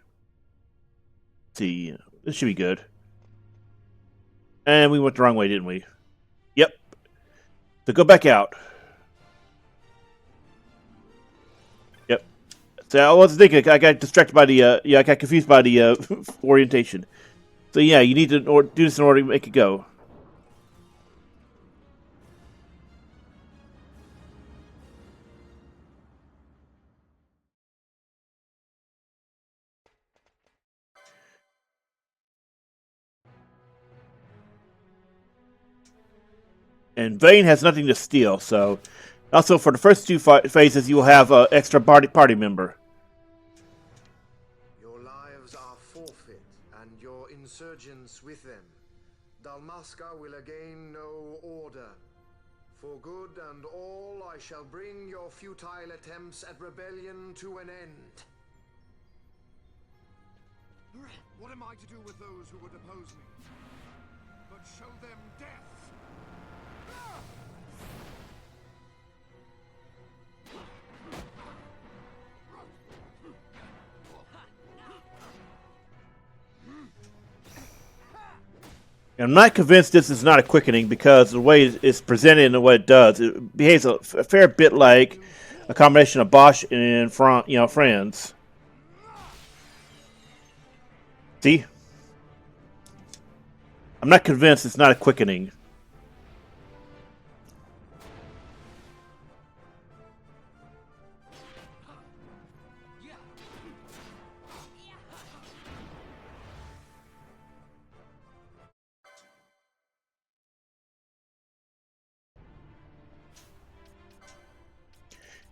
See, this should be good. And we went the wrong way, didn't we? Yep. So go back out. Yep. So I was thinking, I got distracted by the, I got confused by the orientation. So yeah, you need to do this in order to make it go. And Vayne has nothing to steal, so... Also, for the first 2 phases, you will have an extra party member. Your lives are forfeit, and your insurgents with them. Dalmasca will again know order. For good and all, I shall bring your futile attempts at rebellion to an end. What am I to do with those who would oppose me? But show them death! I'm not convinced this is not a quickening because the way it's presented and what it does, it behaves a fair bit like a combination of Bosch and Friends. See? I'm not convinced it's not a quickening.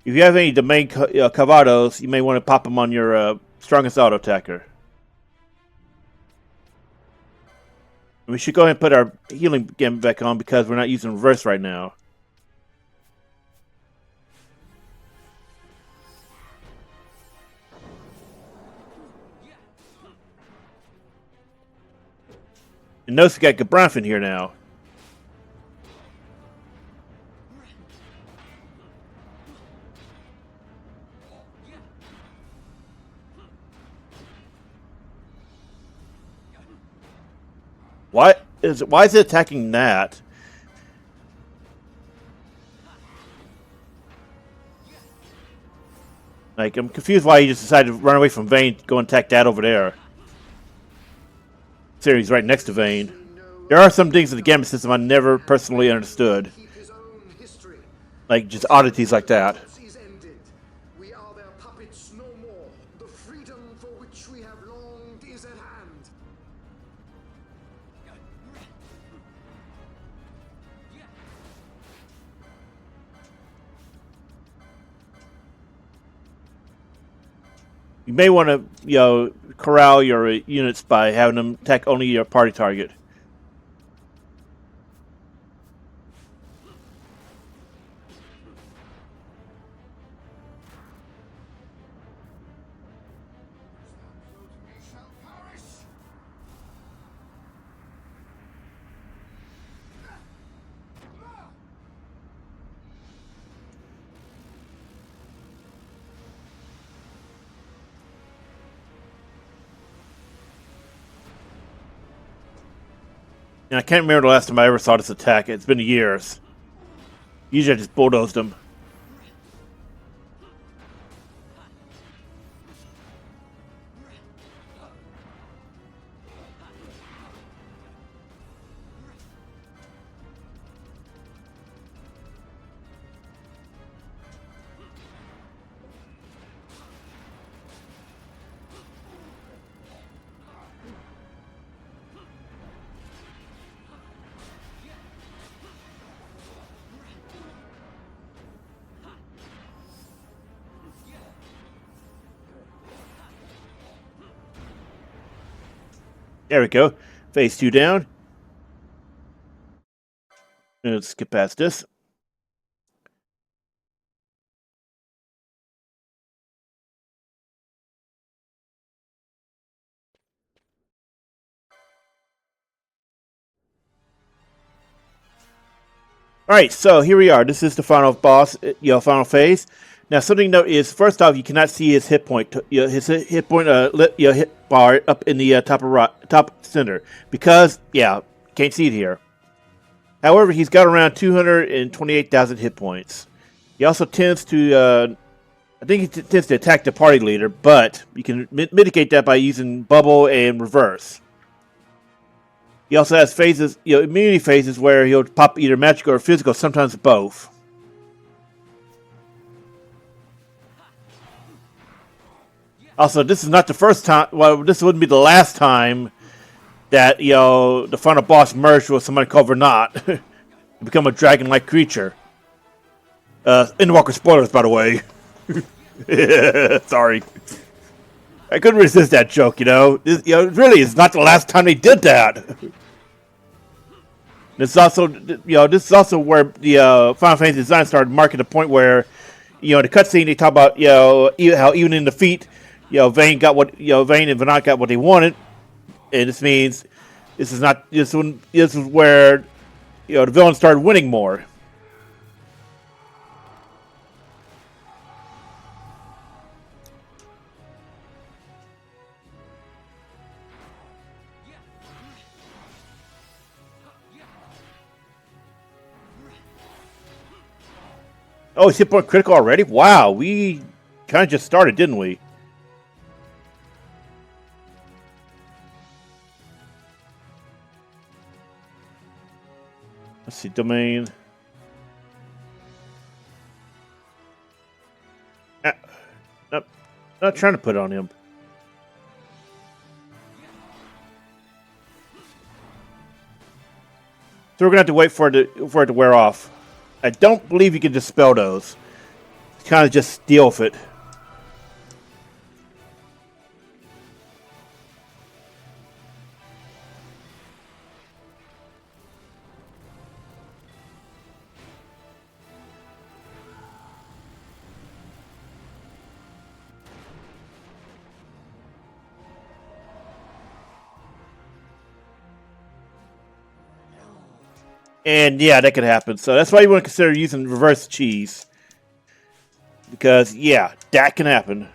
If you have any domain cavados, you may want to pop them on your strongest auto attacker. We should go ahead and put our healing gambit back on because we're not using reverse right now. And notice we got Gabranth in here now. Why is it attacking that? Like, I'm confused why he just decided to run away from Vayne, go and attack that over there. Series right next to Vayne. There are some things in the gambit system I never personally understood. Like, just oddities like that. We are their puppets no more. The freedom for which we have longed is at hand. You may want to, corral your units by having them attack only your party target. And I can't remember the last time I ever saw this attack. It's been years. Usually I just bulldozed them. There we go. Phase 2 down. Let's skip past this. Alright, so here we are. This is the final boss, final phase. Now, something to note is, first off, you cannot see his hit point. His hit point, hit bar up in the top center because, can't see it here. However, he's got around 228,000 hit points. He also tends to, tends to attack the party leader, but you can mitigate that by using bubble and reverse. He also has phases, immunity phases where he'll pop either magical or physical, sometimes both. Also, this is not the first time. Well, this wouldn't be the last time that the final boss merged with somebody called Vernat to become a dragon-like creature. Endwalker spoilers, by the way. Sorry, I couldn't resist that joke. Really, it's not the last time they did that. This is also where the Final Fantasy design started marking the point where, the cutscene they talk about, how even in defeat, Vayne got what Vayne and Vernat got what they wanted, and this means this is where the villain started winning more. Oh, he's hit point critical already? Wow, we kind of just started, didn't we? Let's see, domain. Nope, not trying to put it on him. So we're gonna have to wait for it to wear off. I don't believe you can dispel those. Kind of just deal with it. And yeah, that could happen. So that's why you want to consider using reverse cheese. Because, yeah, that can happen.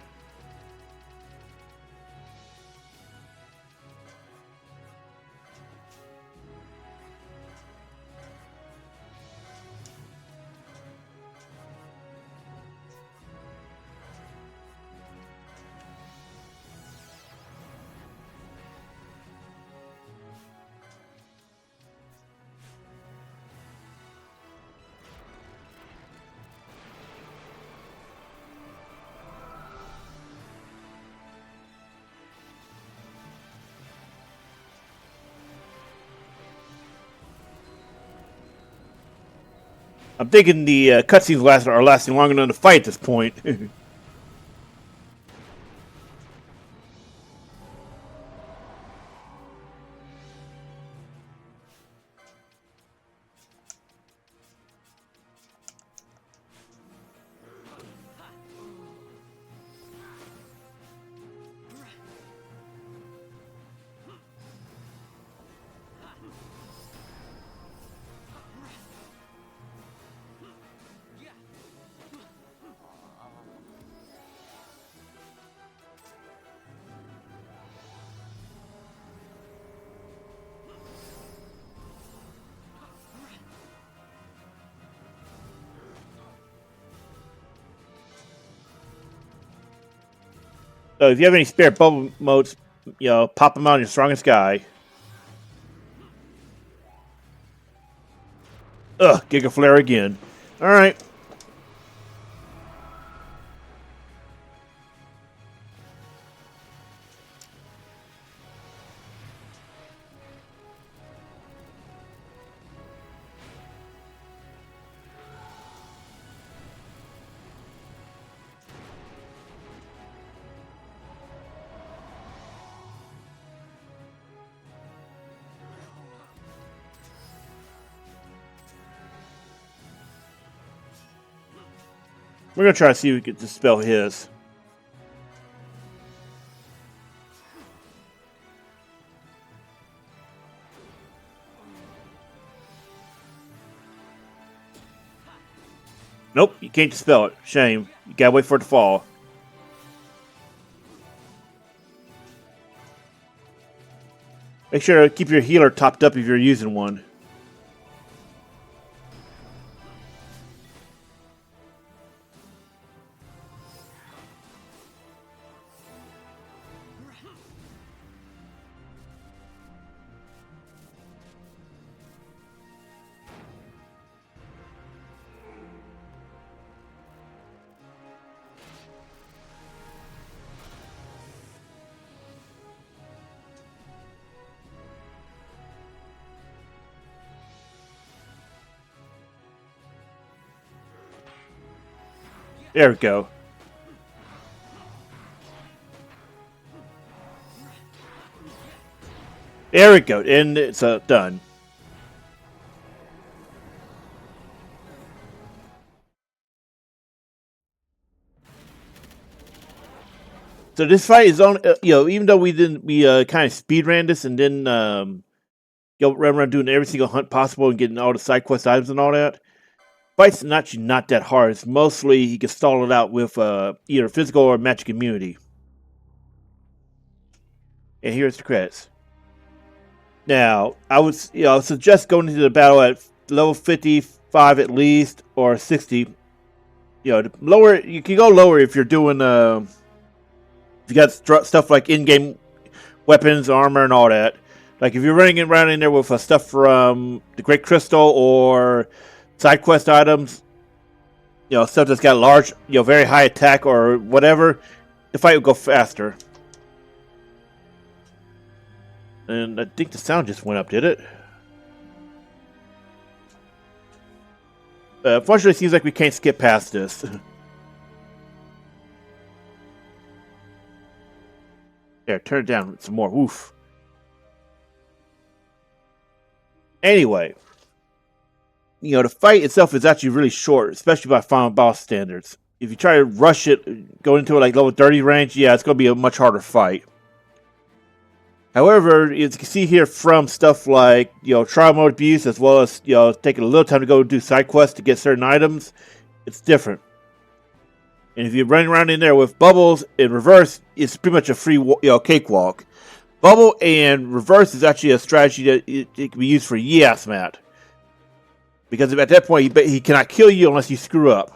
I'm thinking the cutscenes are lasting longer than the fight at this point. So if you have any spare bubble motes, pop them out in your strongest guy. Ugh, Giga Flare again. Alright. We're going to try to see if we can dispel his. Nope, you can't dispel it. Shame. You gotta wait for it to fall. Make sure to keep your healer topped up if you're using one. There we go. There we go. And it's done. So this fight is on, even though we kind of speed ran this and then run around doing every single hunt possible and getting all the side quest items and all that. Fight's actually not that hard. It's mostly he can stall it out with either physical or magic immunity. And here's the credits. Now, I would suggest going into the battle at level 55 at least, or 60. Lower. You can go lower if you're doing if you got stuff like in-game weapons, armor, and all that. Like if you're running around in there with stuff from the Great Crystal or side quest items, stuff that's got large, very high attack or whatever, the fight will go faster. And I think the sound just went up, did it? Unfortunately, it seems like we can't skip past this. There, turn it down some more. Oof. Anyway. The fight itself is actually really short, especially by final boss standards. If you try to rush it, go into like level 30 range, yeah, it's going to be a much harder fight. However, as you can see here from stuff like, trial mode abuse, as well as, taking a little time to go do side quests to get certain items, it's different. And if you're running around in there with bubbles in reverse, it's pretty much a free, cakewalk. Bubble and reverse is actually a strategy that it can be used for Yes Matt. Because at that point, he cannot kill you unless you screw up.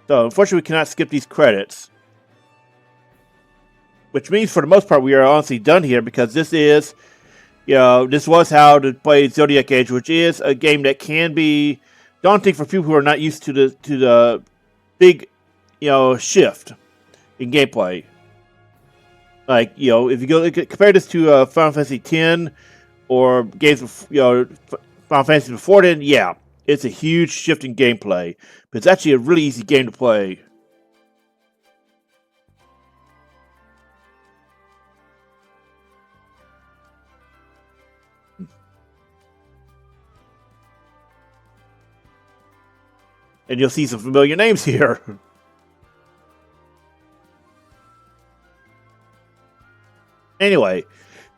So, unfortunately, we cannot skip these credits. Which means, for the most part, we are honestly done here, because this is, this was how to play Zodiac Age, which is a game that can be daunting for people who are not used to the big, shift in gameplay. Like, if you go compare this to Final Fantasy X or games, Final Fantasy before then, yeah. It's a huge shift in gameplay, but it's actually a really easy game to play. And you'll see some familiar names here. Anyway,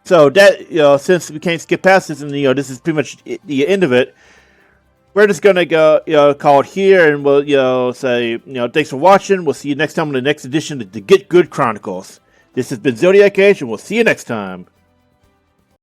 so that, since we can't skip past this, and this is pretty much the end of it, we're just gonna go, call it here, and we'll, say, thanks for watching. We'll see you next time on the next edition of the Get Good Chronicles. This has been Zodiac Age, and we'll see you next time.